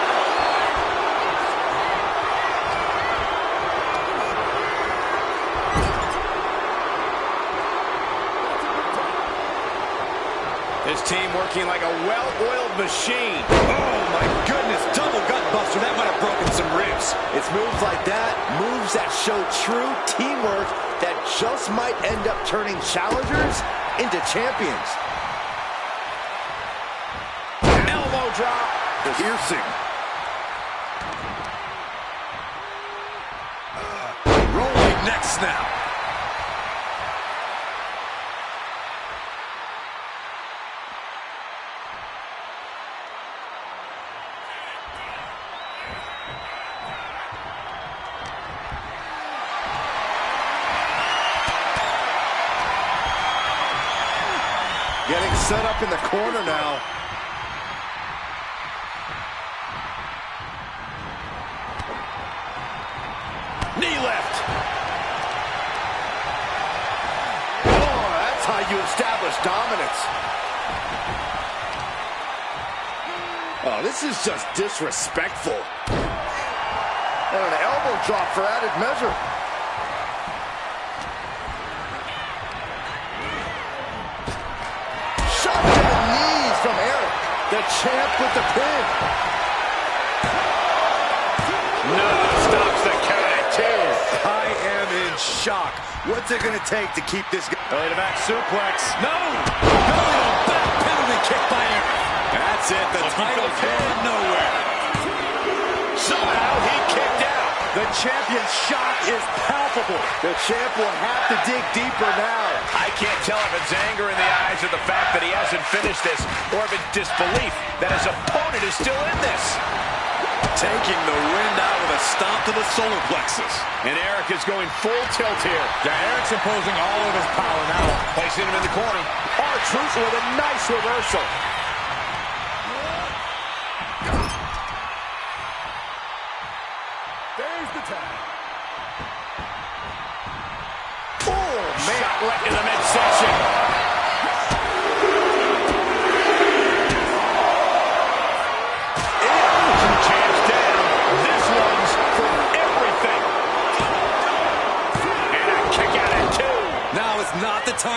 His team working like a well-oiled machine. Oh, my goodness. Double gut buster. That might have broken some ribs. It's moves like that, moves that show true teamwork that just might end up turning challengers into champions. Elbow drop. Piercing. Rolling neck snap. Getting set up in the corner now. Knee left. Oh, that's how you establish dominance. Oh, this is just disrespectful. And an elbow drop for added measure. Shot to the knees from Eric. The champ with the pin. No, stops the count at 2. I am in shock. What's it going to take to keep this guy? Belly to back suplex. No! Belly to back penalty kick by Eric. That's it. The title's going nowhere. Somehow he kicked out. The champion's shock is palpable. The champ will have to dig deeper now. I can't tell if it's anger in the eyes of the fact that he hasn't finished this, or if it's disbelief that his opponent is still in this. Taking the wind out with a stomp to the solar plexus. And Eric is going full tilt here. Yeah, Eric's imposing all of his power now. Placing him in the corner. R-Truth with a nice reversal.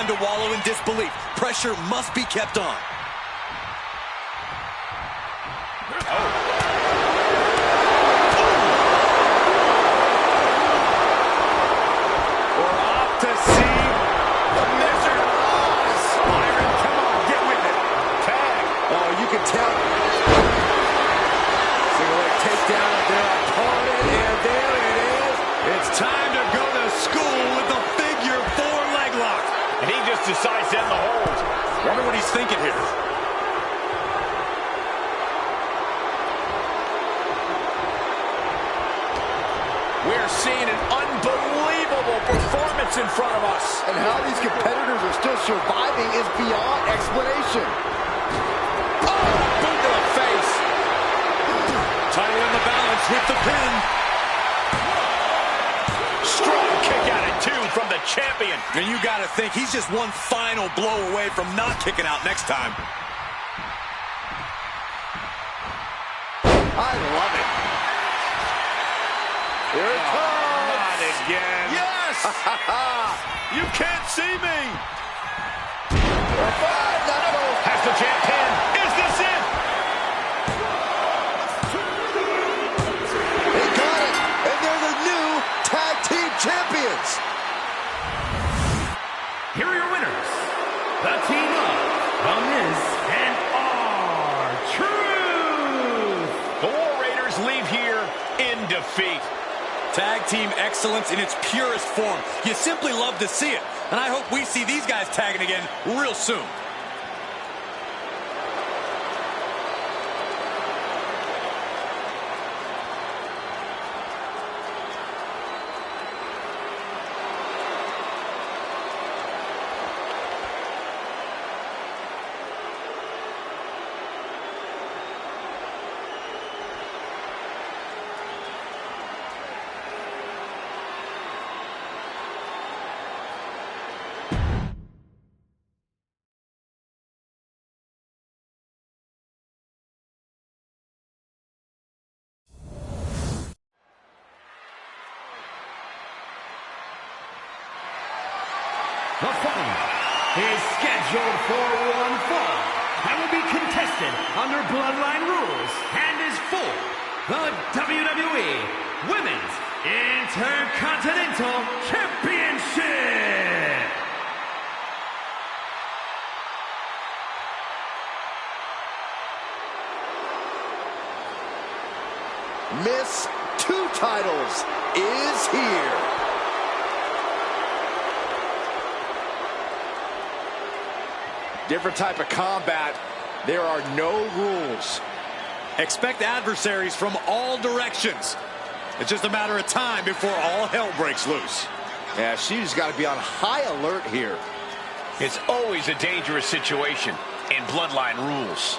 time to wallow in disbelief. Pressure must be kept on. We're off to see the Mister. Byron, come on, get with it. Tag. Oh, you can tell. Single leg takedown of their opponent, and there it is. It's time to go to school with the figure 4 leg lock. And he just decides to end the hold. Wonder what he's thinking here. We're seeing an unbelievable performance in front of us. And how these competitors are still surviving is beyond explanation. Oh, boot to the face. Title in the balance with the pin. Strong kick out at 2 from the champion. And you got to think he's just one final blow away from not kicking out next time. I love it. Here it comes. Not again. Yes! You can't see me. Has the jam pin. Is this it? They got it, and they're the new tag team champions. Here are your winners, the team of The Miz and R-Truth. The War Raiders leave here in defeat. Tag team excellence in its purest form. You simply love to see it. And I hope we see these guys tagging again real soon. The following is scheduled for one fall and will be contested under Bloodline rules and is for the WWE Women's Intercontinental Championship. Miss 2 titles is here. Different type of combat. There are no rules. Expect adversaries from all directions. It's just a matter of time before all hell breaks loose. Yeah, she's got to be on high alert here. It's always a dangerous situation in Bloodline rules.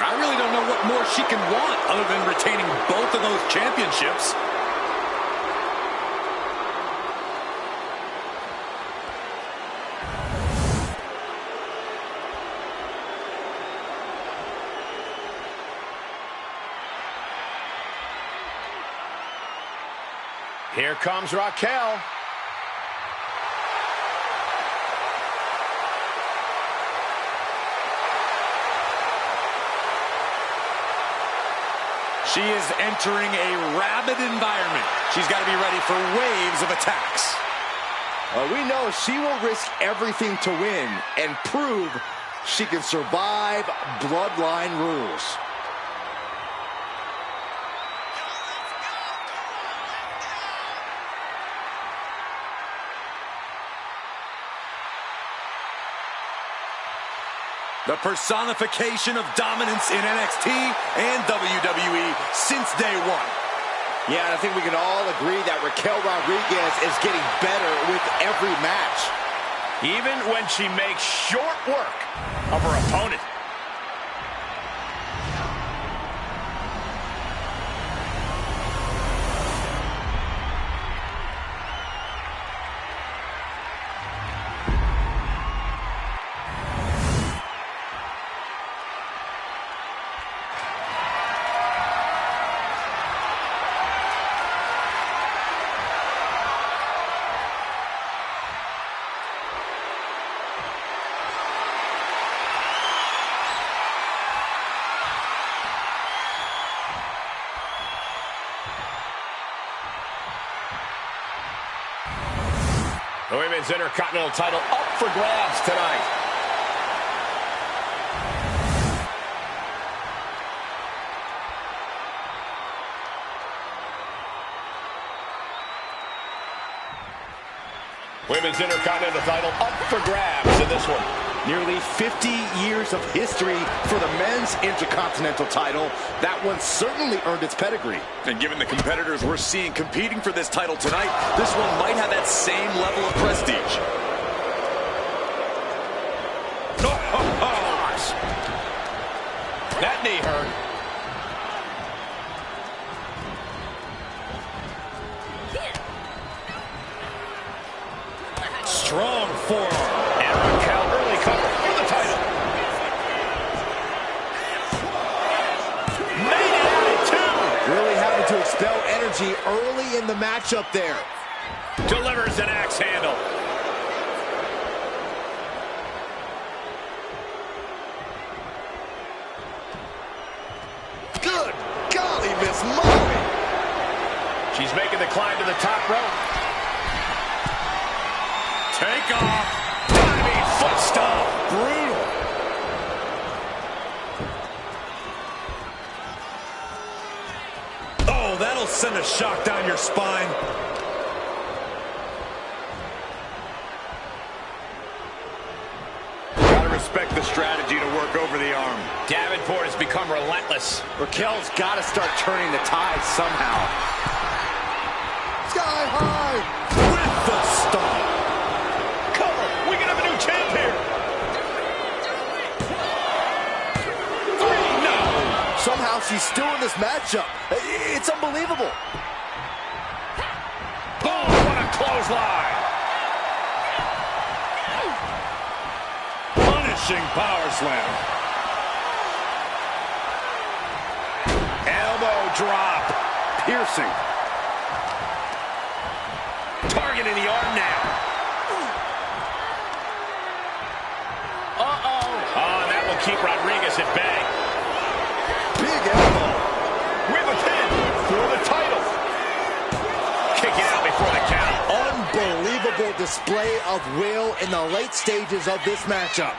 I really don't know what more she can want other than retaining both of those championships. Here comes Raquel. She is entering a rabid environment. She's got to be ready for waves of attacks. We know she will risk everything to win and prove she can survive Bloodline rules. The personification of dominance in NXT and WWE since day one. Yeah, and I think we can all agree that Raquel Rodriguez is getting better with every match. Even when she makes short work of her opponent. The Women's Intercontinental title up for grabs tonight. Women's Intercontinental title up for grabs in this one. Nearly 50 years of history for the men's Intercontinental title. That one certainly earned its pedigree. And given the competitors we're seeing competing for this title tonight, this one might have that same level of prestige. Gosh. That knee hurt. Strong forearm. And Raquel early cover for the title. Made it out at two. Really having to expel energy early in the matchup there. Delivers an axe handle. Good golly, Miss Molly. She's making the climb to the top rope. Take off. Diving foot stomp. Brutal. Oh, that'll send a shock down your spine. Gotta respect the strategy to work over the arm. Davenport has become relentless. Raquel's got to start turning the tide somehow. Sky high. With the stomp. Cover. We can have a new champ here. 3, no. Somehow she's still in this matchup. It's unbelievable. Boom, what a clothesline. Punishing power slam. Elbow drop. Piercing. Targeting the arm now. Uh-oh. Oh, and that will keep Rodriguez at bay. Big elbow. With a pin for the title. Kick it out before the count. Unbelievable display of will in the late stages of this matchup.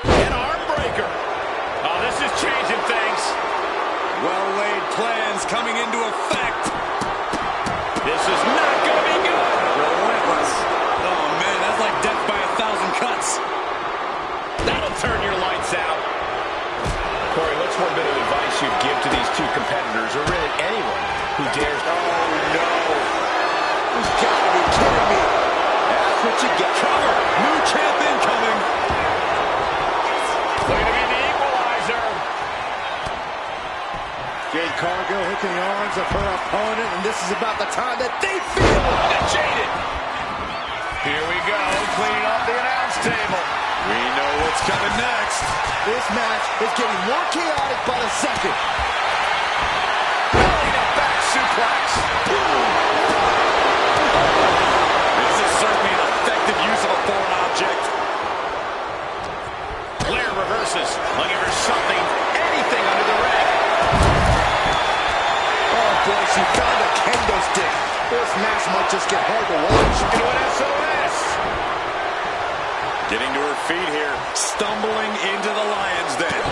An arm breaker. Oh, this is changing things. Well-laid plans coming into effect. This is not going to be good. Relentless. Oh, man, that's like death by 1,000 cuts. That'll turn your lights out. Corey, what's one bit of advice you'd give to these two competitors, or really anyone who dares... Oh, no. You've got to be kidding me. That's what you get. Cover. New champ incoming. Going to be the equalizer. Jade Cargill hooking the arms of her opponent, and this is about the time that they feel Jaded. Here we go, cleaning up the announce table. We know what's coming next. This match is getting more chaotic by the second. Belly to back suplex. This is certainly an effective use of a foreign object. Blair reverses, looking for something, anything under the ring. Oh boy, she found a kendo stick. This match might just get hard to watch. Into an SOS. Getting to her feet here, stumbling into the lion's den.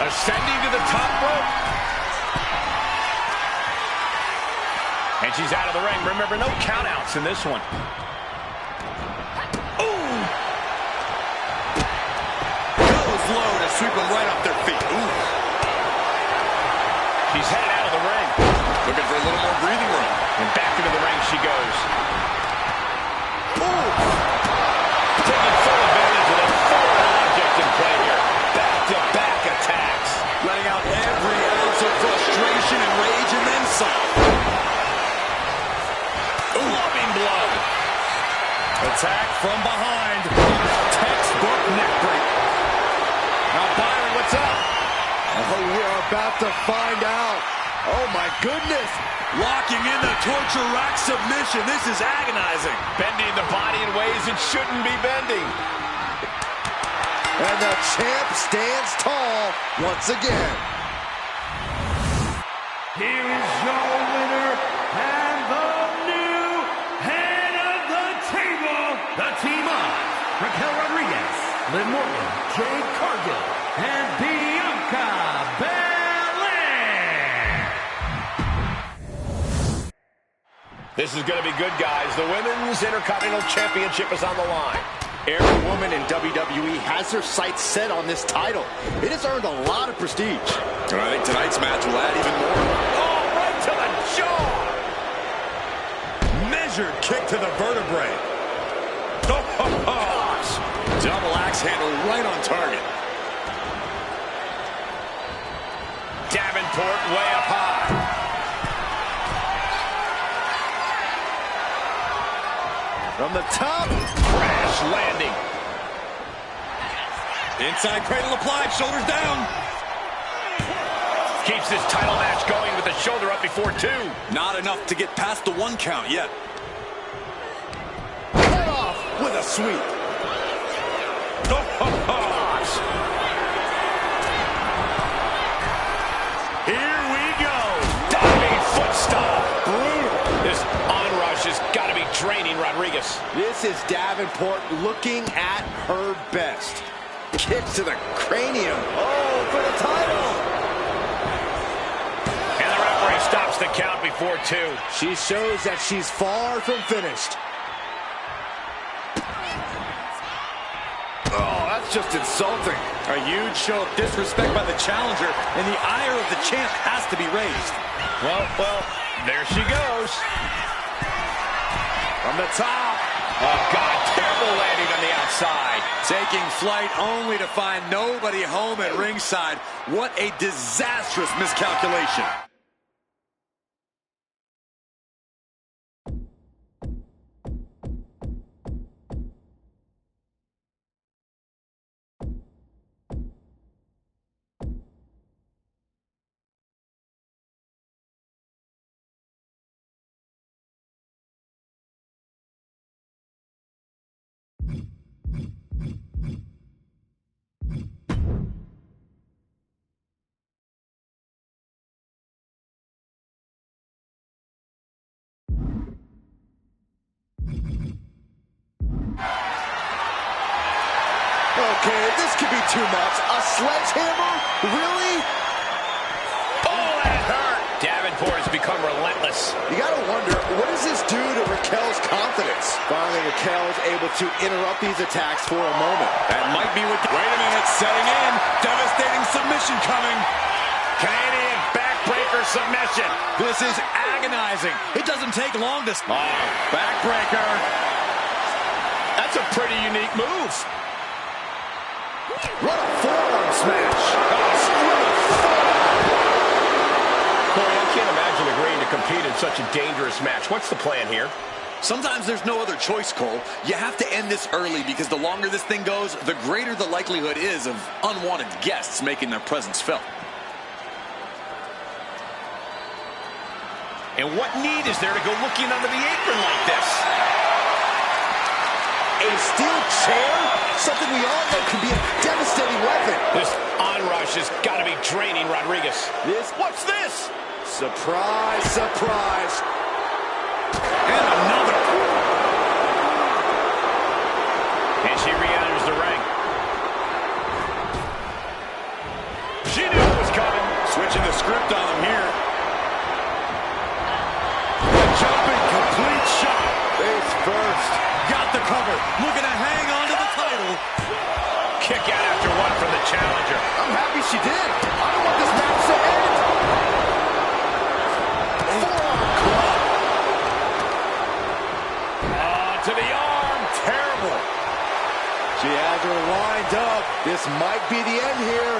Ascending to the top rope. And she's out of the ring. Remember, no countouts in this one. Ooh! sweep them right off their feet. Ooh. She's headed out of the ring. Looking for a little more breathing room. And back into the ring she goes. Ooh. Taking full advantage of the foreign object in play here. Back-to-back attacks. Letting out every ounce of frustration and rage and then some. Loving blood. Attack from behind. Textbook neck break. Now Byron, what's up? Oh, we're about to find out. Oh, my goodness. Locking in the torture rack submission. This is agonizing. Bending the body in ways it shouldn't be bending. And the champ stands tall once again. Here is your winner and the new head of the table, the team of Raquel Rodriguez, Liv Morgan, Jade Cargill, and Bianca Belair. This is going to be good, guys. The Women's Intercontinental Championship is on the line. Every woman in WWE has their sights set on this title. It has earned a lot of prestige. And I think tonight's match will add even more. Oh, right to the jaw! Measured kick to the vertebrae. Oh, gosh. Double axe handle right on target. Davenport way up high. From the top. Crash landing. Inside cradle applied, shoulders down. Keeps this title match going with the shoulder up before 2. Not enough to get past the 1 count yet. Cut off with a sweep. Here we go. Diving foot stomp. Brutal. This onrush has got to be draining Rodriguez. This is Davenport looking at her best. Kick to the cranium. Oh, for the title. And the referee stops the count before 2. She shows that she's far from finished. Oh, that's just insulting. A huge show of disrespect by the challenger, and the ire of the champ has to be raised. Well, there she goes. From the top. Oh, God, terrible landing on the outside. Taking flight only to find nobody home at ringside. What a disastrous miscalculation. Okay, this could be too much. A sledgehammer? Really? Oh, that hurt. Davenport has become relentless. You gotta wonder, what does this do to Raquel's confidence? Finally, Raquel is able to interrupt these attacks for a moment. That might be what... Wait a minute, setting in. Devastating submission coming. Canadian backbreaker submission. This is agonizing. It doesn't take long to... Backbreaker. That's a pretty unique move. What a forearm smash. Corey, I can't imagine agreeing to compete in such a dangerous match. What's the plan here? Sometimes there's no other choice, Cole. You have to end this early because the longer this thing goes, the greater the likelihood is of unwanted guests making their presence felt. And what need is there to go looking under the apron like this? A steel chair? Something we all know can be a devastating weapon. This onrush has got to be draining Rodriguez. What's this? Surprise, surprise. And another. And she re-enters the ring. She knew it was coming. Switching the script on him here. A jumping complete shot. Face first. Got the cover. Looking to hang on to the title. Kick out after one from the challenger. I'm happy she did. I don't want this match to end. Forearm club. To the arm. Terrible. She has her lined up. This might be the end here.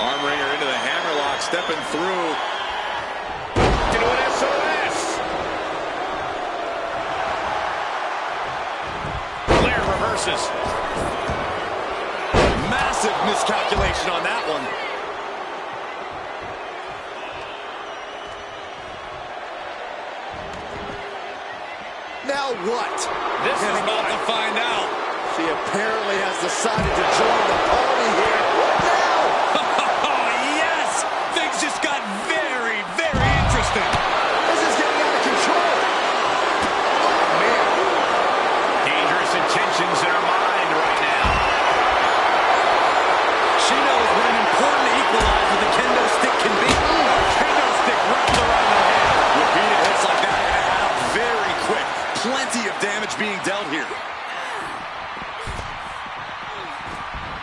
Arm wringer into the hammerlock, stepping through. Into an SOS. Flair reverses. Massive miscalculation on that one. Now what? This is about to find out. She apparently has decided to join the party here. Now! Oh, yes! Things just got very, very interesting. This is getting out of control. Oh, man. Dangerous intentions in her mind right now. She knows what an important equalizer the kendo stick can be. A kendo stick wrapped around her head. Repeated hits like that are going to add up very quick. Plenty of damage being dealt here.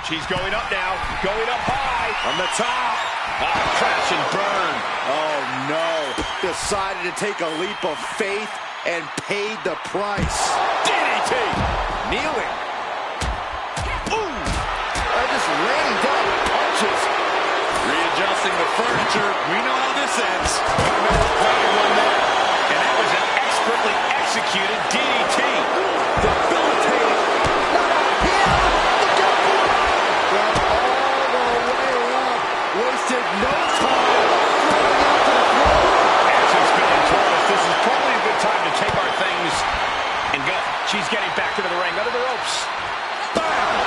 She's going up now. Going up high. From the top. Crash and burn. Oh, no. Decided to take a leap of faith and paid the price. DDT. Kneeling. Ooh! Just raining down punches. Readjusting the furniture. We know how this ends. And that was an expertly executed DDT. Debilitating. Not out here. Look out. From all the way up. Wasted no time. Throwing out to the floor. As he's been told us, this is probably a good time to take our things and go. She's getting back into the ring, under the ropes. Bam!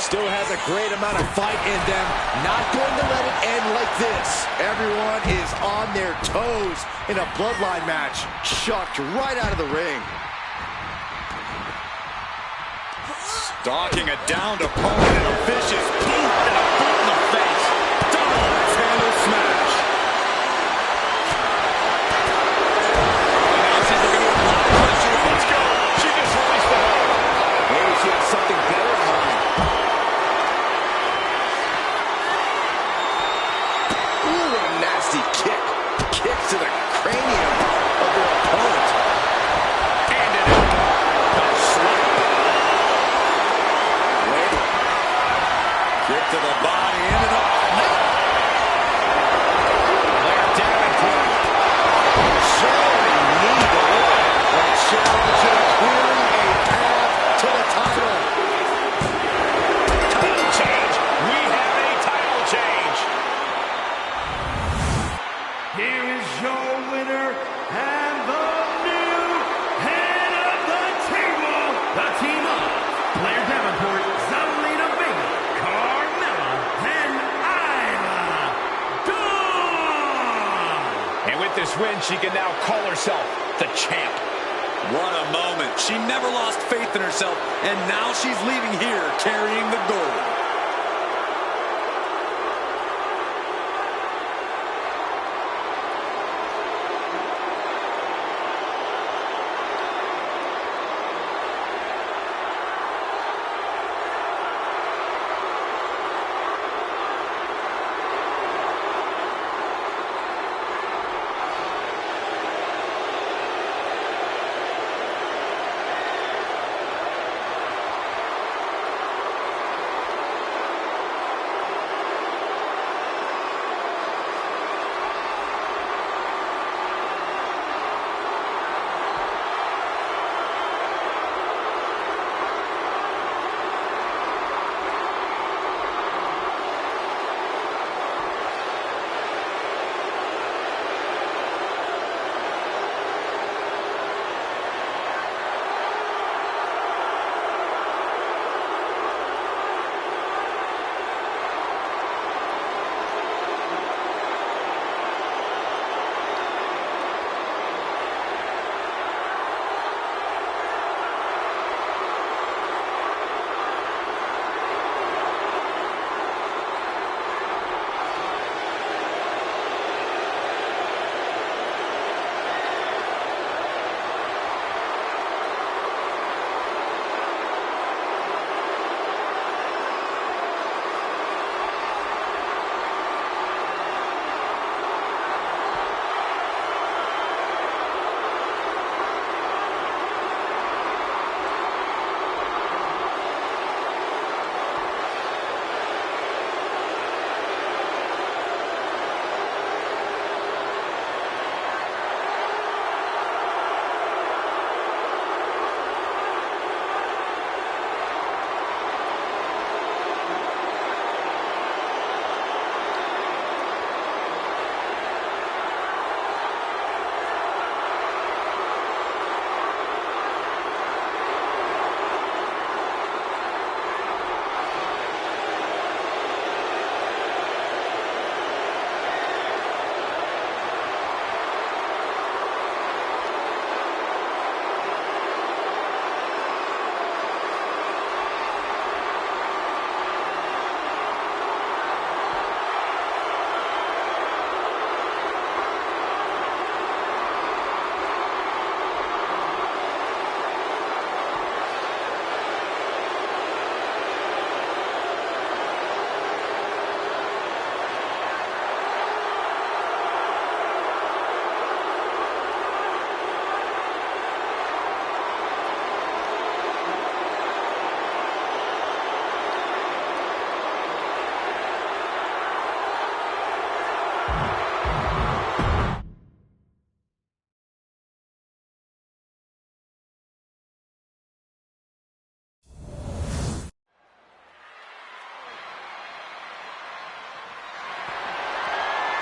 Still has a great amount of fight in them. Not going to let it end like this. Everyone is on their toes in a bloodline match. Chucked right out of the ring. Stalking a downed opponent in a vicious boot and a boot in the face. Double handle smash. Now she's looking to apply pressure. Let's go. She just released the hold. Maybe she has something better in mind. Ooh, what a nasty kick. Kick to the cranium of their opponent. And an elbow. A slap. Wait. Kick to the body, into the... Blair Davenport. Showing knee delivered. The challenger clearing a path to the title. Title change. We have a title change. Here is your winner and the new head of the table. The team of Blair Davenport, Zelina Vega, Carmella, and Isla Dawn. And with this win, she can now call herself the champ. What a moment. She never lost faith in herself, and now she's leaving here carrying the gold.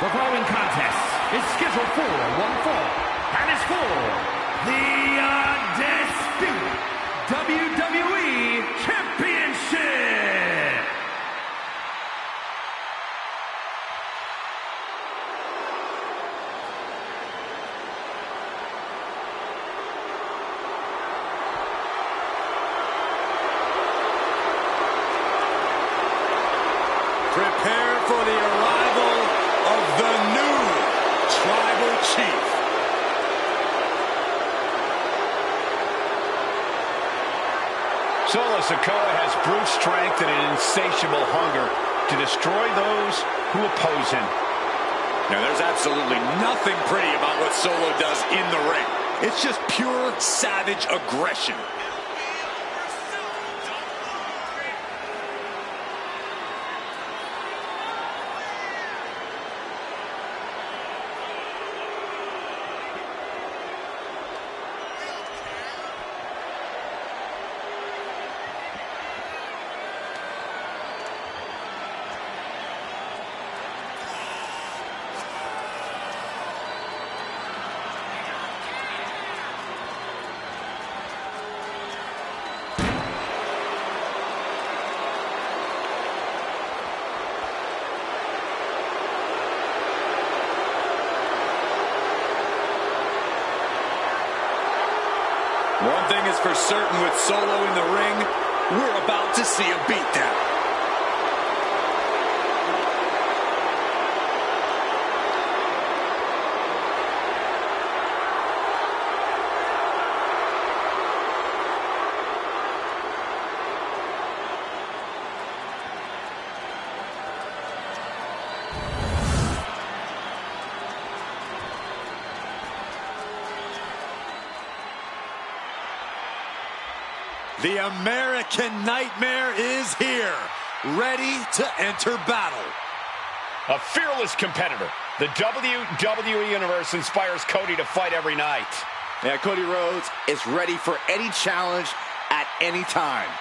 The following contest is scheduled for one fall and is for the undisputed WWE Championship. Prepare for the arrival of the new Tribal Chief. Solo Sikoa has brute strength and an insatiable hunger to destroy those who oppose him. Now, there's absolutely nothing pretty about what Solo does in the ring. It's just pure savage aggression. One thing is for certain with Solo in the ring, we're about to see a beatdown. The American Nightmare is here, ready to enter battle. A fearless competitor. The WWE Universe inspires Cody to fight every night. Yeah, Cody Rhodes is ready for any challenge at any time.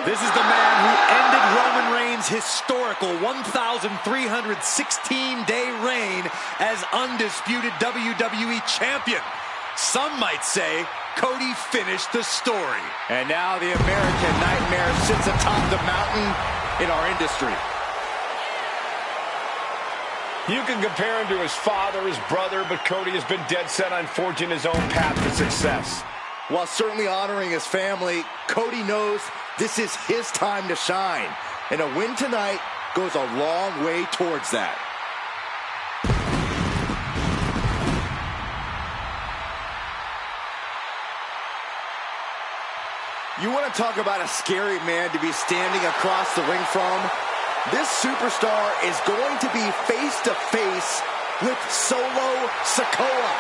This is the man who ended Roman Reigns' historical 1,316-day reign as undisputed WWE champion. Some might say Cody finished the story. And now the American Nightmare sits atop the mountain in our industry. You can compare him to his father, his brother, but Cody has been dead set on forging his own path to success. While certainly honoring his family, Cody knows this is his time to shine. And a win tonight goes a long way towards that. You want to talk about a scary man to be standing across the ring from? This superstar is going to be face to face with Solo Sikoa.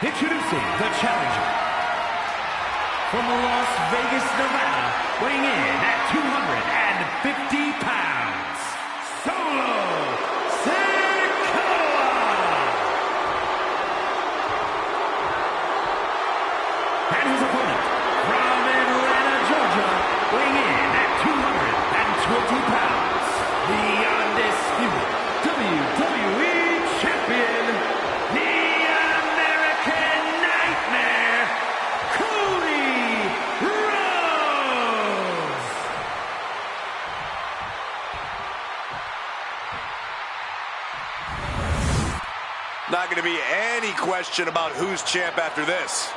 Introducing the challenger from Las Vegas, Nevada, weighing in at 250 pounds, Solo Sikoa. And his opponent from Atlanta, Georgia, weighing in at 220 pounds, the undisputed WWE champion, Not going to be any question about who's champ after this.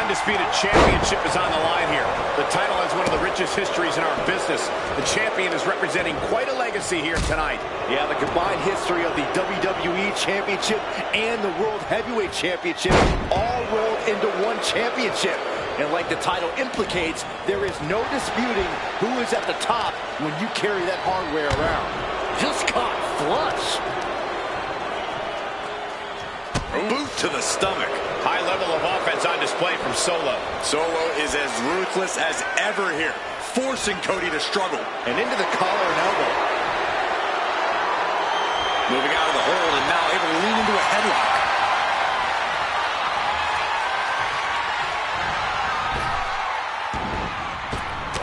Undisputed Championship is on the line here. The title has one of the richest histories in our business. The champion is representing quite a legacy here tonight. Yeah, the combined history of the WWE Championship and the World Heavyweight Championship all rolled into one championship. And like the title implicates, there is no disputing who is at the top when you carry that hardware around. Just caught flush. Boot to the stomach. High level of offense on display from Solo. Solo is as ruthless as ever here, forcing Cody to struggle. And into the collar and elbow. Moving out of the hold and now able to lean into a headlock.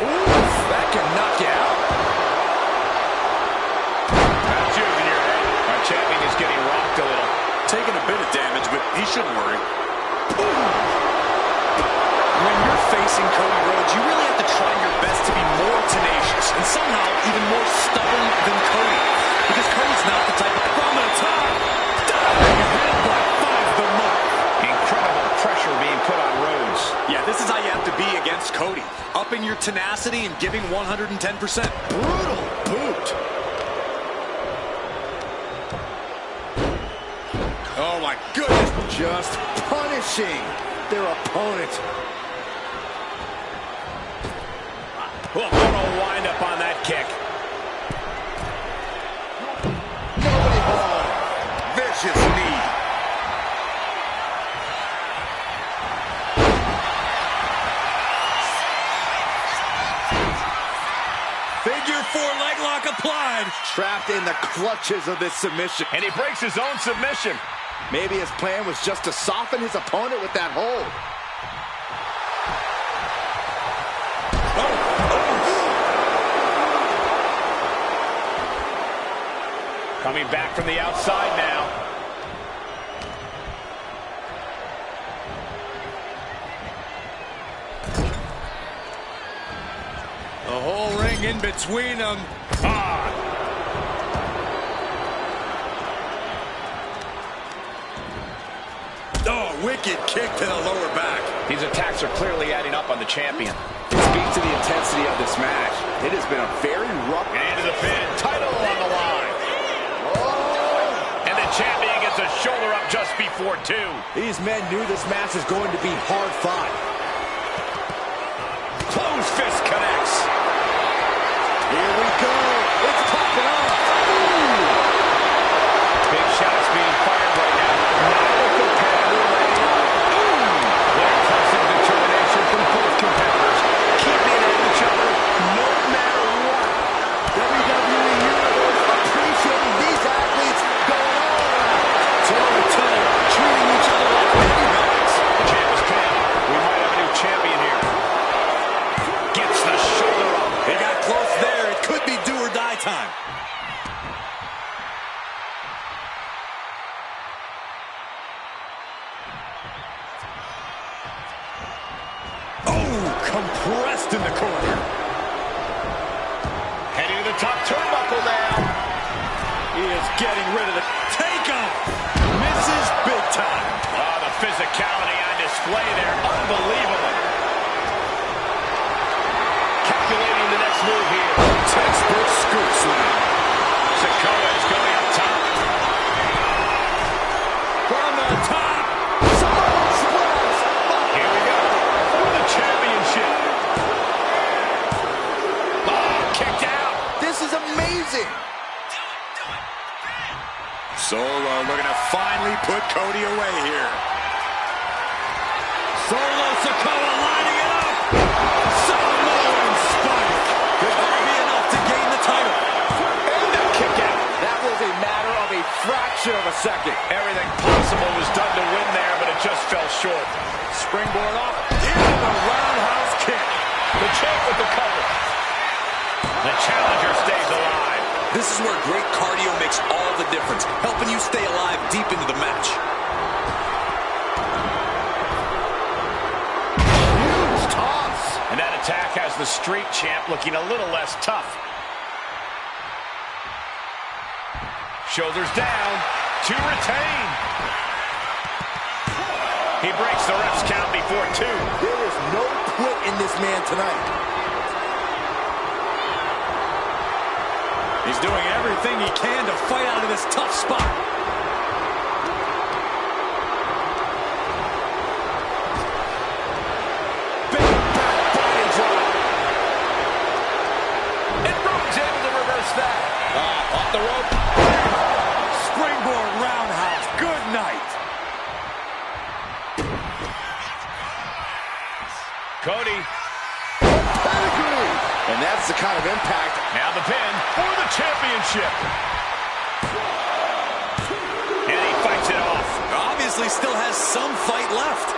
Ooh, that can knock you out. That's you in your head. Our champion is getting rocked a little. Taking a bit of damage, but he shouldn't worry. When you're facing Cody Rhodes, you really have to try your best to be more tenacious and somehow even more stubborn than Cody. Because Cody's not the type of from the top. Diving headbutt finds the mark. Incredible pressure being put on Rhodes. Yeah, this is how you have to be against Cody. Upping your tenacity and giving 110%. Brutal boot. Oh my goodness. Just punishing their opponent. What a wind up on that kick. Nobody home. Vicious knee. Figure 4 leg lock applied. Trapped in the clutches of this submission. And he breaks his own submission. Maybe his plan was just to soften his opponent with that hold. Coming back from the outside now. The whole ring in between them. Oh, wicked kick to the lower back. These attacks are clearly adding up on the champion. It speaks to the intensity of this match. It has been a very rough... And into the pin. Title on the line. Oh! And the champion gets a shoulder up just before 2. These men knew this match is going to be hard fought. Closed fist connects. Here we go. It's popping off. Ooh. Big shots being fired right now. Now the competitor laying out. What impressive determination from both competitors. Keeping at each other no matter what. WWE Universe appreciating these athletes going all out. Toe-to-toe, treating each other like heavyweights. The champ is pinned. We might have a new champion here. Gets the shoulder up. They got close there. It could be do or die time. Oh, compressed in the corner. Heading to the top turnbuckle now. He is getting rid of the takeoff. Misses big time. Oh, the physicality on display there. Unbelievable. Calculating the next move here. Textbook scoop slam. Sikoa is going up top. From the top. Samoan splash. Here we go for the championship. Oh, kicked out. This is amazing. Solo looking to finally put Cody away here. Solo Sikoa lining it up. Samoan spike. Could that be enough to gain the title? And a kick out. That was a matter of a fraction of a second. Everything possible was done to win there, but it just fell short. Springboard off. In the roundhouse kick. The champ with the cover. The challenger stays alive. This is where great cardio makes all the difference, helping you stay alive deep into the match. Huge toss. And that attack has the street champ looking a little less tough. Shoulders down to retain. He breaks the ref's count before 2. There is no quit in this man tonight. He's doing everything he can to fight out of this tough spot. Big back body drop. And Roman's able to reverse that. Off the rope. Springboard roundhouse. Good night. Cody. Pedigree. And that's the kind of impact. Now the pin for the championship. And he fights it off. Obviously still has some fight left.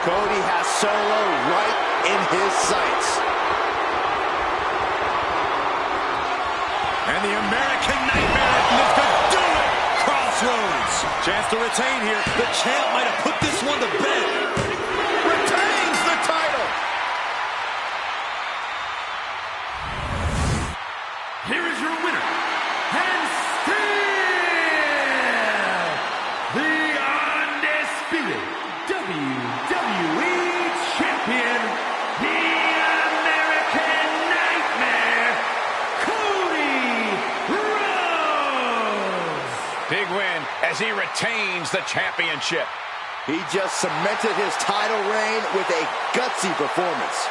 Cody has Solo right in his sights. And the American Nightmare is going to do it. Crossroads. Chance to retain here. The champ might have put this one to bed. Retains the title. Here is your winner, and still the undisputed WWE Champion, the American Nightmare, Cody Rhodes. Big win as he retains the championship. He just cemented his title reign with a gutsy performance.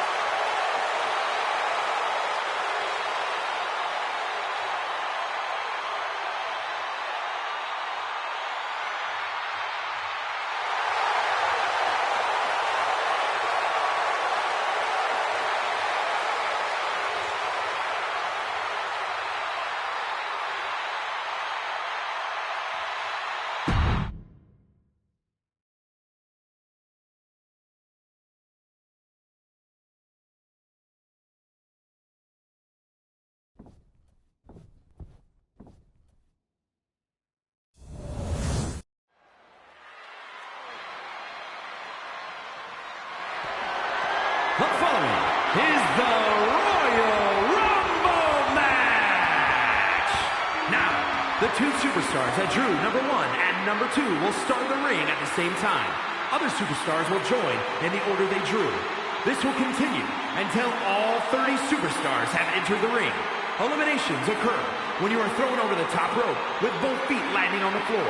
The following is the Royal Rumble match. Now, the two superstars that drew number 1 and number 2 will start the ring at the same time. Other superstars will join in the order they drew. This will continue until all 30 superstars have entered the ring. Eliminations occur when you are thrown over the top rope with both feet landing on the floor.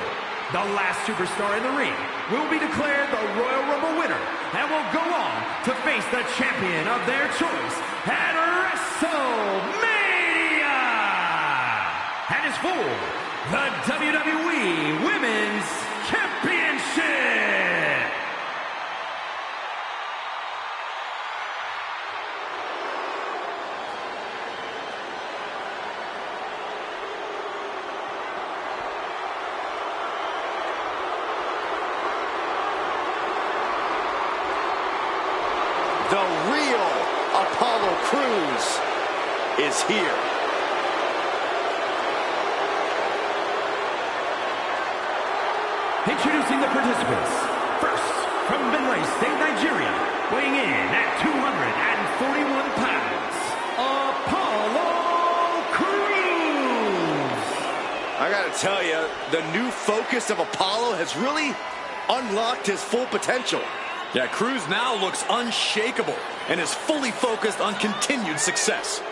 The last superstar in the ring will be declared the Royal Rumble winner and will go on to face the champion of their choice at WrestleMania. And is for the WWE Women's Championship. The real Apollo Crews is here. Introducing the participants. First, from Benue State, Nigeria, weighing in at 241 pounds, Apollo Crews. I gotta tell you, the new focus of Apollo has really unlocked his full potential. Yeah, Crews now looks unshakable and is fully focused on continued success.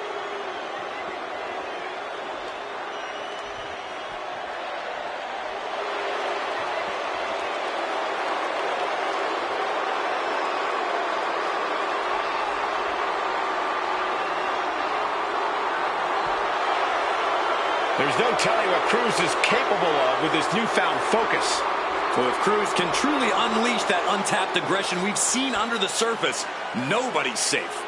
There's no telling what Crews is capable of with his newfound focus. So if Crews can truly unleash that untapped aggression we've seen under the surface, nobody's safe.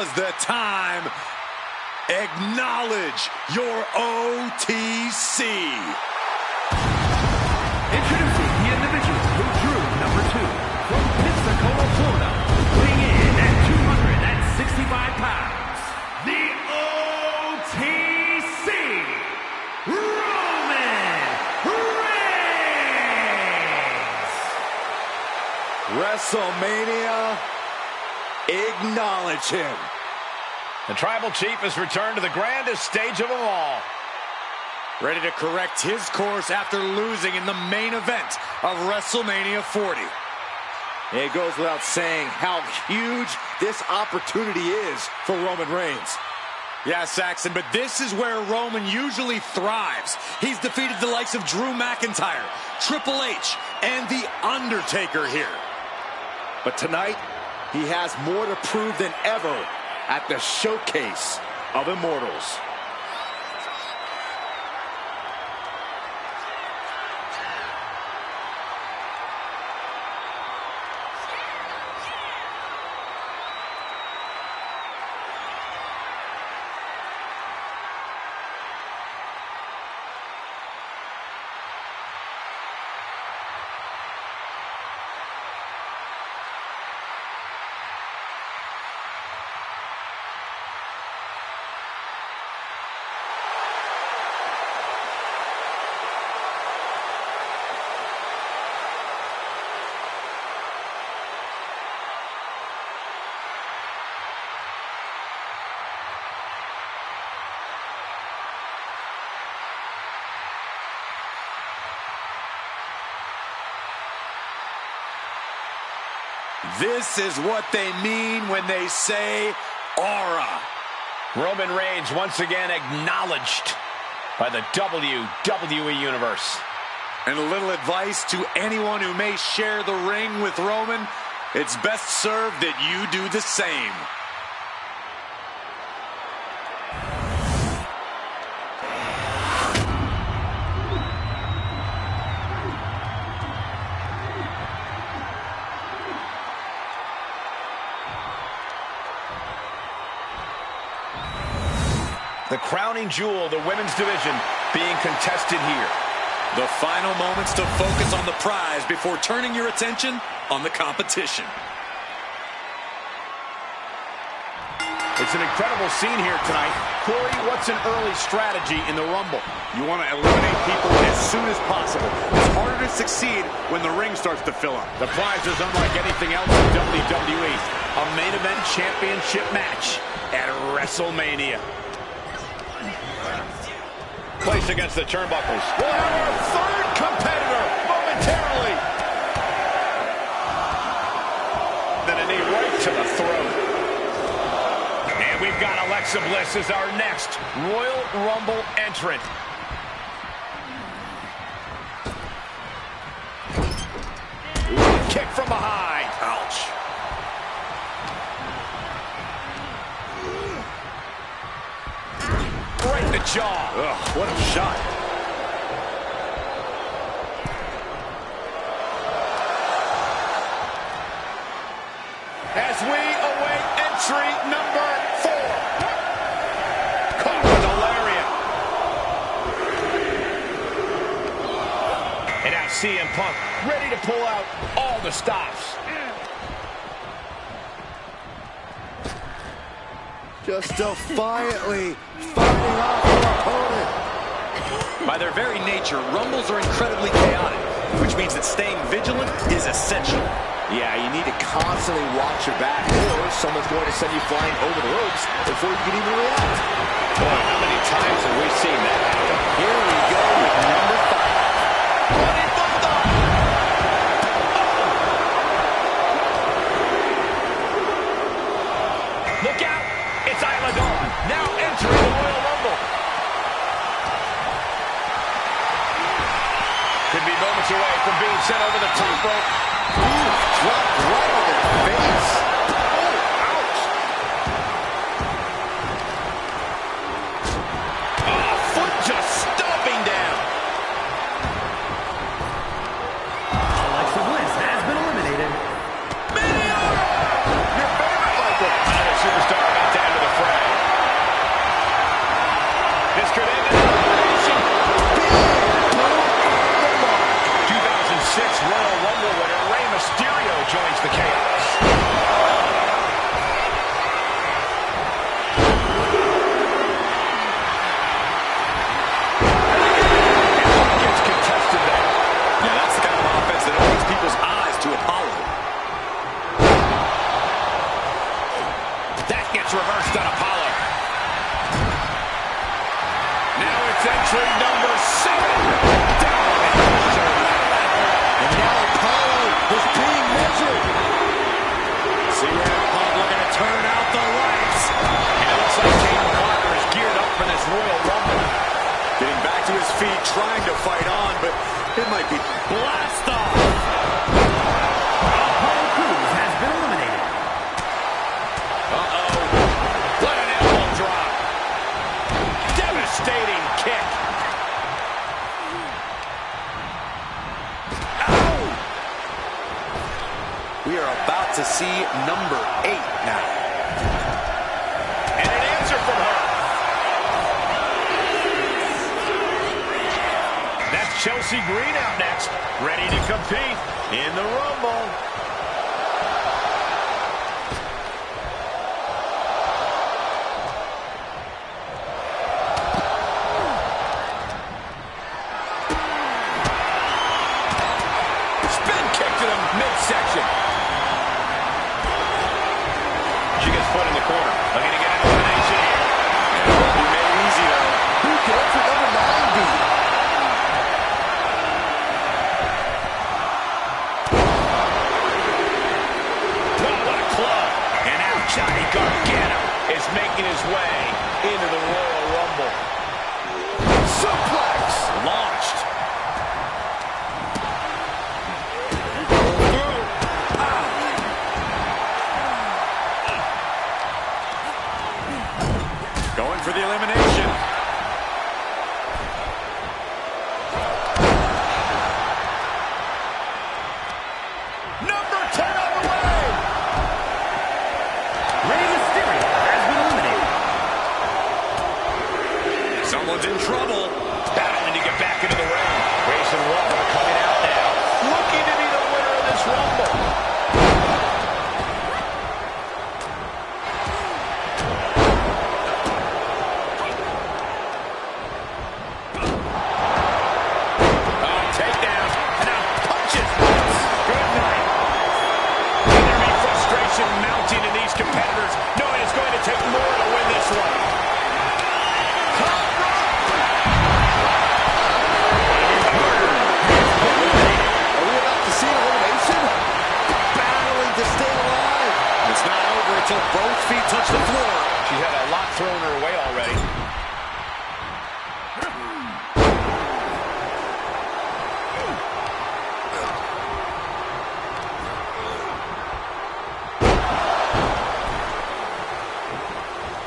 Now's the time. Acknowledge your OTC. Introducing the individual who drew number 2 from Pensacola, Florida, weighing in at 265 pounds, the OTC, Roman Reigns. WrestleMania, acknowledge him. The Tribal Chief has returned to the grandest stage of them all. Ready to correct his course after losing in the main event of WrestleMania 40. It goes without saying how huge this opportunity is for Roman Reigns. Yeah, Saxon, but this is where Roman usually thrives. He's defeated the likes of Drew McIntyre, Triple H, and The Undertaker here. But tonight, he has more to prove than ever at the Showcase of Immortals. This is what they mean when they say aura. Roman Reigns once again acknowledged by the WWE Universe. And a little advice to anyone who may share the ring with Roman, it's best served that you do the same. The crowning jewel of the women's division being contested here. The final moments to focus on the prize before turning your attention on the competition. It's an incredible scene here tonight. Corey, what's an early strategy in the Rumble? You want to eliminate people as soon as possible. It's harder to succeed when the ring starts to fill up. The prize is unlike anything else in WWE. A main event championship match at WrestleMania. Placed against the turnbuckles. We'll have our third competitor momentarily. Then a knee right to the throat. And we've got Alexa Bliss as our next Royal Rumble entrant. Ooh, kick from behind. Ouch. Right in the jaw. Ugh, what a shot. As we await entry number 4. Caught with a lariat. And now CM Punk ready to pull out all the stops. Just defiantly fighting off their opponent. By their very nature, Rumbles are incredibly chaotic, which means that staying vigilant is essential. Yeah, you need to constantly watch your back, or someone's going to send you flying over the ropes before you can even react. Boy, how many times have we seen that happen? Here we go with number 5. Bloody Bulldog. Look out! It's Isla Dawn, now entering the Royal Rumble. Could be moments away from being sent over the top rope. Ooh, dropped right on their face. Oh, ouch. Oh, foot just stomping down. Alexa Bliss has been eliminated. Your favorite, Michael. Another superstar about to feet trying to fight on, but it might be... Blast off! Apollo Crews has been eliminated. Uh-oh. What an elbow drop. Devastating kick. Ow! We are about to see number 8 now. And an answer from her. That's Chelsea Green out next, ready to compete in the Rumble. Spin kick to the midsection. She gets put in the corner. Looking to get an elimination here. And it won't be made easy, though. Who cares for number 9 be? Johnny Gargano is making his way into the Royal Rumble. Suplex launched. Going for the elimination. Number 10 on the way. Rey Mysterio has been eliminated. Someone's in trouble. Battling to get back into the ring. Grayson Waller coming out now, looking to be the winner of this Rumble. Oh, takedown. And now punches. Good night. Can there be frustration mounting in these competitors, knowing it's going to take more to win this one? Are we about to see an elimination? Battling to stay alive. It's not over until both feet touch the floor. She had a lot thrown her way already.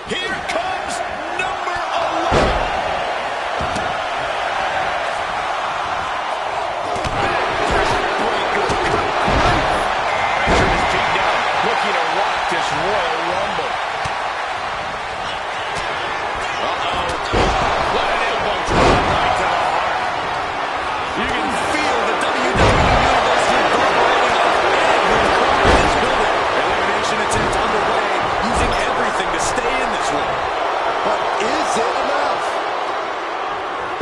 Here comes number 11. Pressure is beat down, looking to rock this Royal Rumble. Uh-oh. What an elbow drop right to the heart. You can feel the WWE Universe reverberating off every corner of this building. Elimination attempt underway, using everything to stay in this one. But is it enough?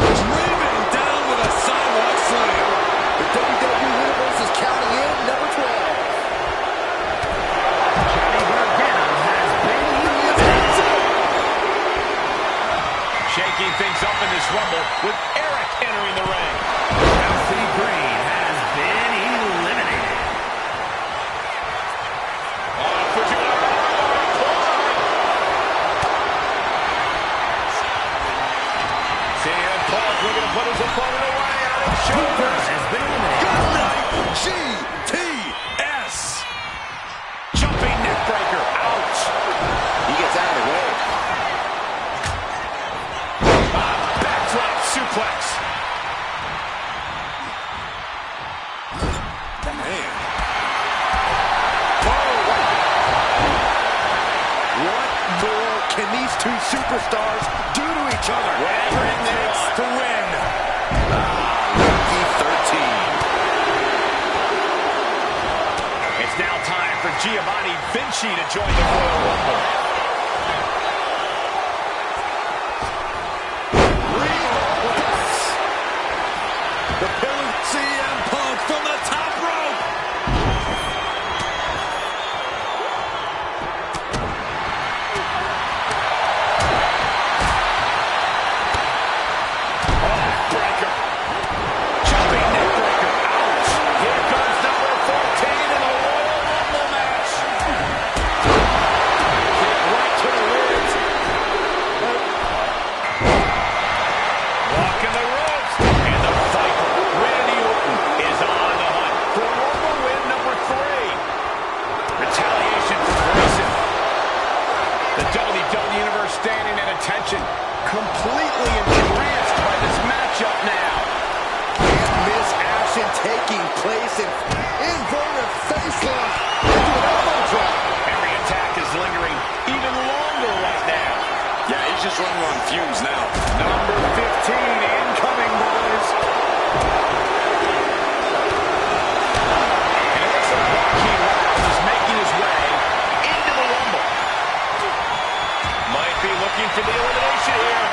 Driven down with a sidewalk slam. The WWE Universe is counting in number 12. Johnny Gargano has been eliminated. Shaking things up in this Rumble with Eric entering the ring. Chelsea Green has been eliminated. CM Punk looking to put his opponent away on his Cooper shoulders. has been eliminated. Good night, GTS. Jumping neck breaker. Ouch. He gets out of the way. Backdrop suplex. Man. Whoa. What more can these two superstars do to each other? Whatever it takes to win. Lucky 13. It's now time for Giovanni Vinci to join the Royal Rumble. The pillar CM Punk from the top rope. Breaker. Jumping neck breaker. Ouch. Here comes number 14 in the Royal Rumble match. Kick completely entranced by this matchup now. Can't miss action taking place in inverted facelock into an elbow drop. Every attack is lingering even longer right now. Yeah, he's just running on fumes now. Number 15 incoming, boys. And it looks like Joaquin Wild is making his way into the Rumble. Might be looking for the elimination here.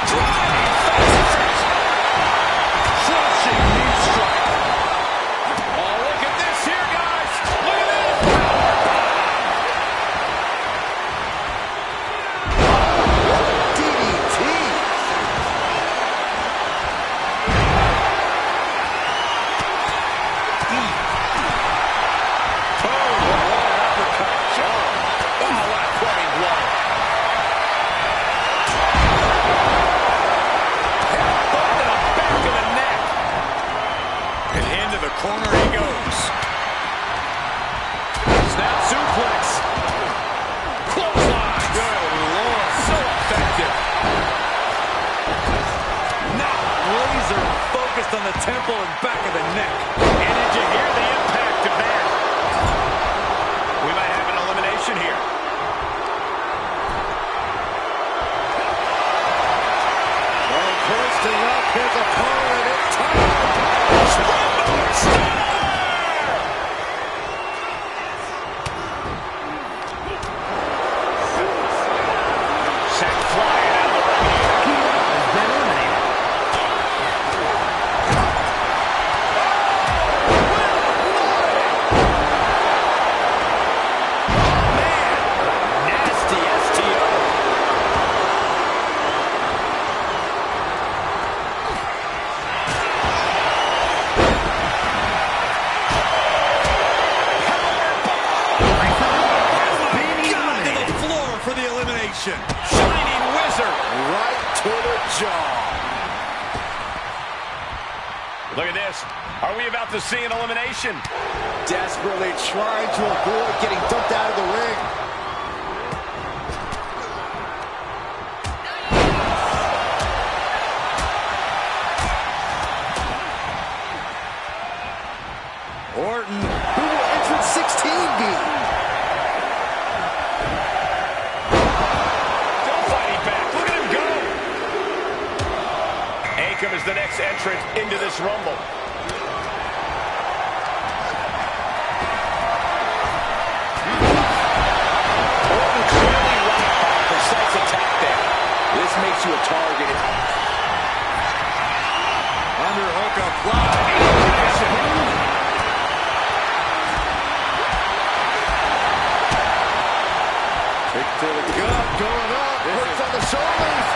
Driving fast. Crushing knee strike. Oh, look at this here, guys. Look at this. DDT. Corner he goes. Snap suplex. Clothesline. Good Lord, so effective. Now laser focused on the temple and back of the neck. And did you hear the impact of that? We might have an elimination here. Well, posting up his opponent. It's time. Shining Wizard. Right to the jaw. Look at this. Are we about to see an elimination? Desperately trying to avoid getting dumped out of the ring. Orton, who will entrance 16 be? Is the next entrant into this Rumble. Orton clearly right by a precise attack there. This makes you a target. Underhook applied. Kick to the gut, going up. Hooks on the shoulders.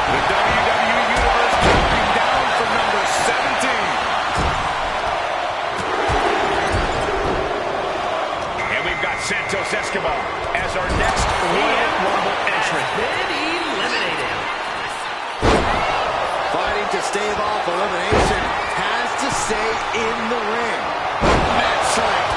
The WWE Universe counting down for number 17. And we've got Santos Escobar as our next Royal Rumble entrant. Been eliminated. Fighting to stave off elimination. Has to stay in the ring. Mat side.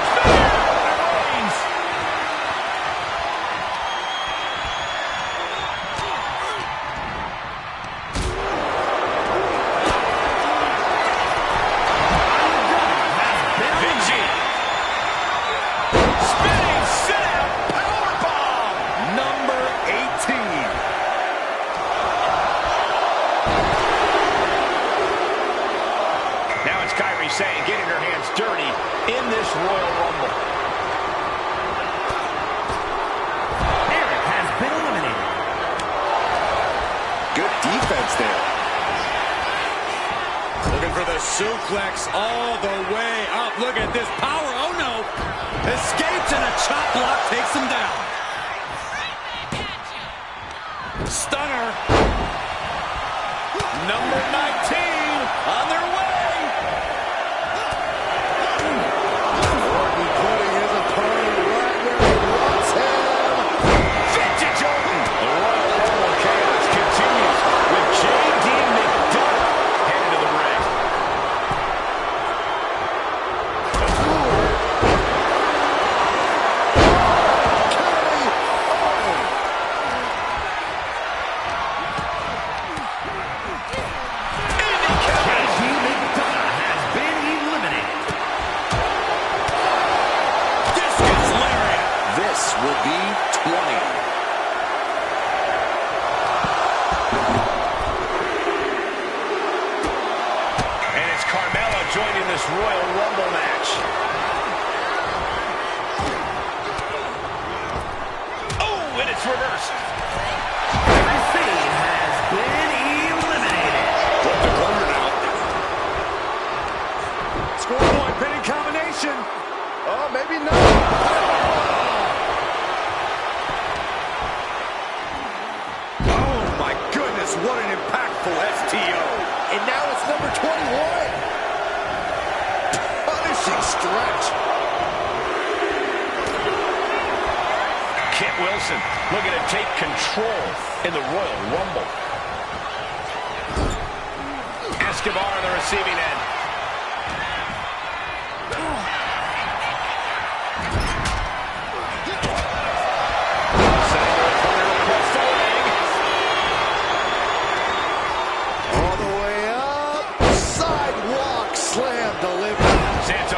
Saying getting her hands dirty in this Royal Rumble. Eric has been eliminated. Good defense there. Looking for the suplex all the way up. Look at this power. Oh no. Escapes and a chop block takes him down. Stunner. Number 19 on their way. this Royal Rumble match. Oh, and it's reversed. Everything has been eliminated. Flip the corner now. Scoreboard pinning combination. Oh, maybe not. What an impactful STO. And now it's number 21. Punishing stretch. Kit Wilson looking to take control in the Royal Rumble. Escobar on the receiving end.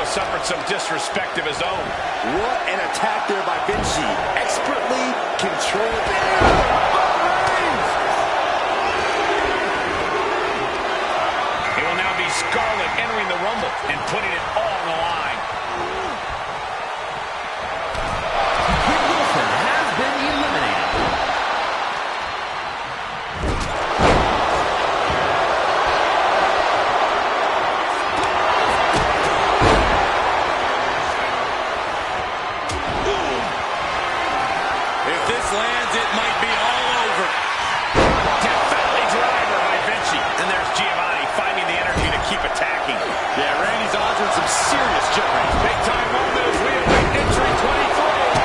Suffered some disrespect of his own. What an attack there by Vinci. Expertly controlled. It will now be Scarlett entering the Rumble and putting it all on the line. Kit Wilson has been eliminated. Lands, it might be all over. Death Valley driver by Vinci. And there's Giovanni finding the energy to keep attacking. Yeah, Randy's odds are in some serious jeopardy. Big time moment as we await entry 23.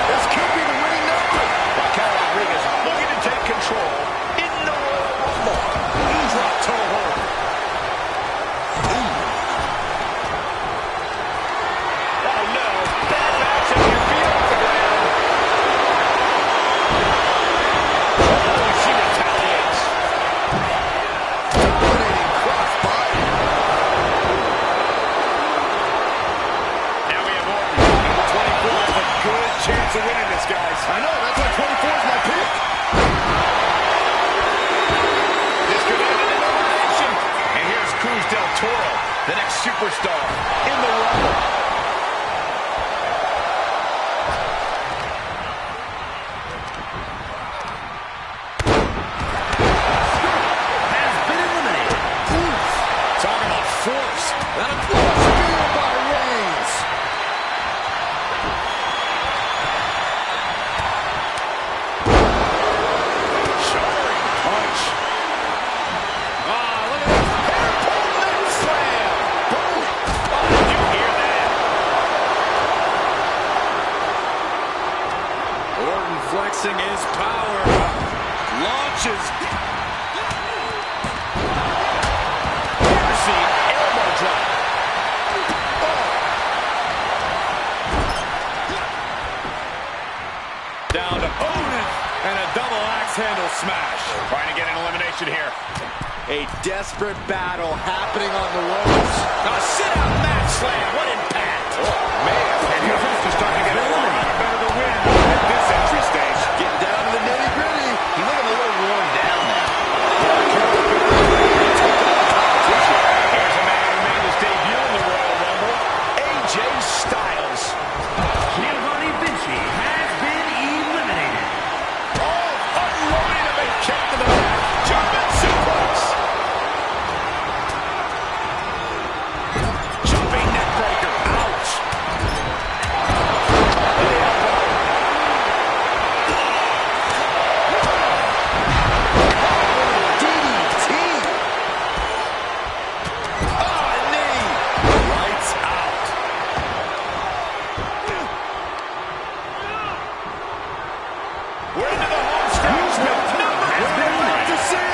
This could be the winning number. Raquel Rodriguez looking to take control in the Royal Rumble. Drop toe hold. Oh no, bad match and your feet off the ground. She retaliates. Dominating crossbody. Now we have Orton. Number 24 has a good chance of winning this, guys. I know, that's why 24 is my pick. This could end in elimination. And here's Cruz del Toro, the next superstar in the Rumble. Has been eliminated. Talk about force. That Spear by Reigns. jarring punch. Look at this. Hairpin neck slam. Boom. Oh, did you hear that? Orton flexing his power. Launches. Mercy, elbow drop. Down to Owen. And a double axe handle smash. Trying to get an elimination here. A desperate battle happening on the ropes. A sit-out mat slam. What impact? Oh, man. And here's just starting to get a lot better to win at this entry stage. Getting down to the nitty-gritty. He's looking a little worn down now. Here's a man who made his debut in the Royal Rumble, AJ Styles. Giovanni Vinci has been eliminated. Oh, unloading a big kick to the back. German suplex. Jumping neck breaker. Ouch. DDT. Oh, a knee. Lights out. We're into the home stretch with number Has been eliminated. To see.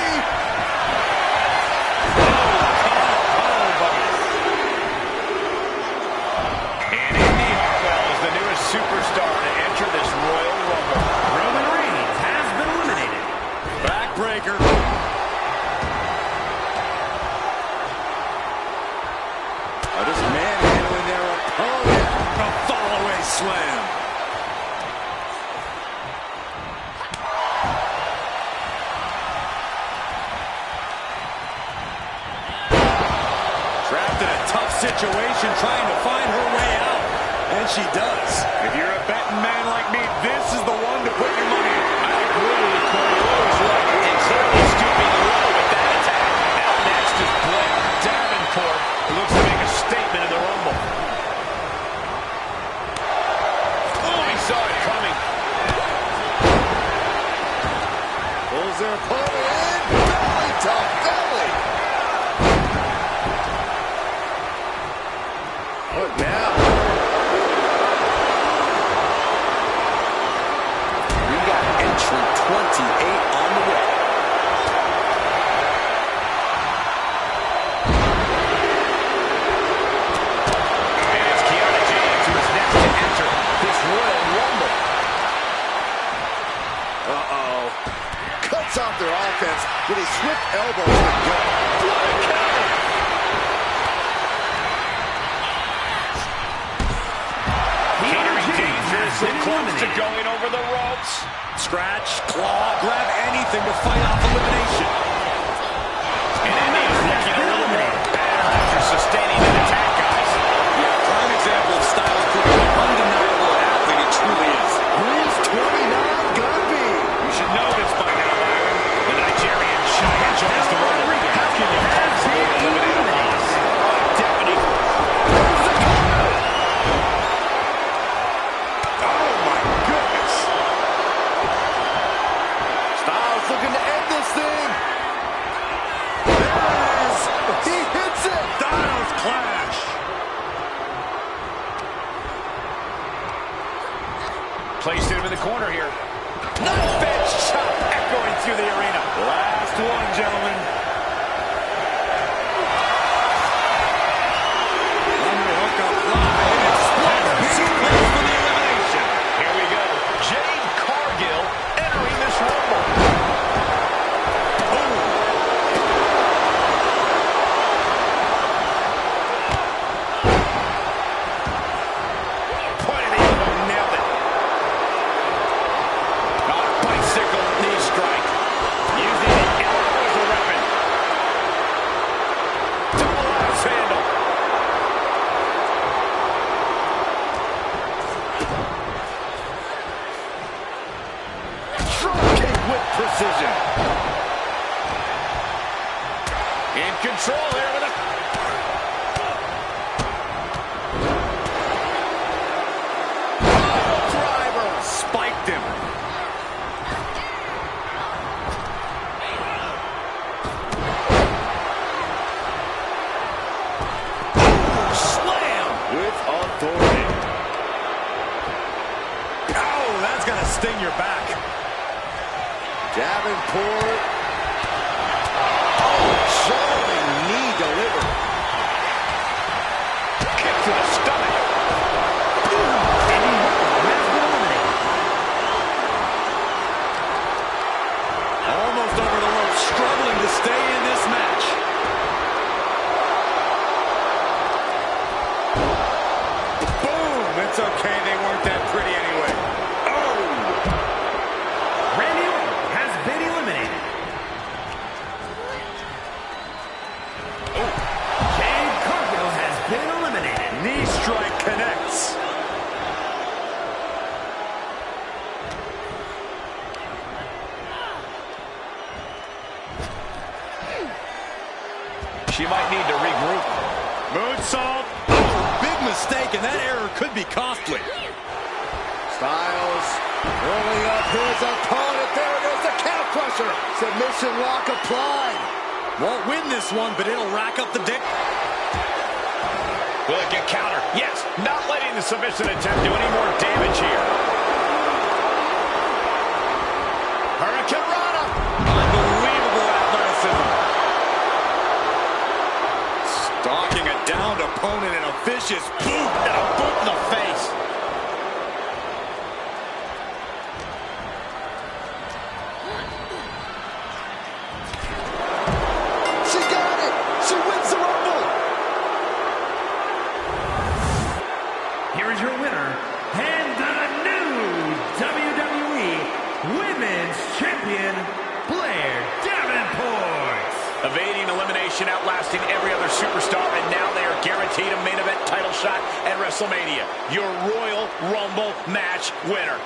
And Indy Hartwell is the newest superstar to enter this Royal Rumble. Roman Reigns has been eliminated. Backbreaker. Just manhandling their opponent. A fallaway slam. Trapped in a tough situation, trying to find her way out. And she does. If you're a betting man like me, this is the one to put your money in. I agree. Coriolis right. And clearly stooping low with that attack. Out next is Blair Davenport, who looks to make a statement in the Rumble. Oh, he saw it coming. Pulls their opponent in. Belly to belly. What now? We got entrant 28 on the way. And it's Kiana James who is next to enter this Royal Rumble. Uh-oh. Cuts off their offense with a swift elbow to the gut. What a counter! Catering dangerously close to going over the ropes. Scratch, claw, grab anything to fight off elimination. And Indy is looking a little more better after sustaining that attack, guys. Yeah, prime example of Styles proving an undeniable athlete he truly is. Who's 29 gonna be? You should know this by now, Byron. The Nigerian Giant joins the Rumble. How can you possibly eliminate a loss? Oh, Deputy. There's the counter! Oh my goodness! Styles looking to end this thing. There it is! He hits it! Styles clash. Placed him in the corner here. Knife edge chop echoing through the arena. Last one, gentlemen. Underhook applied. And it's split. Suplex for the elimination. Here we go. Jade Cargill entering this Rumble. Point of the elbow, nailed it. Bicycle knee strike. Using the elbow as a weapon. Double axe handle. Drop kick with precision. In control here with a... Driver spiked him. Slam With authority. Oh, that's gonna sting your back. Davenport. Oh, jarring knee delivered. Kick to the stomach. Almost over the rope, struggling to stay in this match. Boom! It's okay, they weren't that pretty anyway. Oh! Randy Orton has been eliminated. Jade Cargill has been eliminated. Knee strike connects. She might need to regroup. Moonsault. Oh, big mistake, and that error could be costly. Styles rolling up his opponent. There goes the calf crusher. Submission lock applied. Won't win this one, but it'll rack up the dick. Will it get countered? Yes. Not letting the submission attempt do any more damage here. Hurricane Rana. Unbelievable athleticism. Stalking a downed opponent in a vicious boot and a boot in the face. She got it. She wins the Rumble. Here is your winner, and the new WWE Women's Champion, Blair Davenport. Evading elimination determination outlasting every other superstar, and now they are guaranteed a main event title shot at WrestleMania. Your Royal Rumble match winner.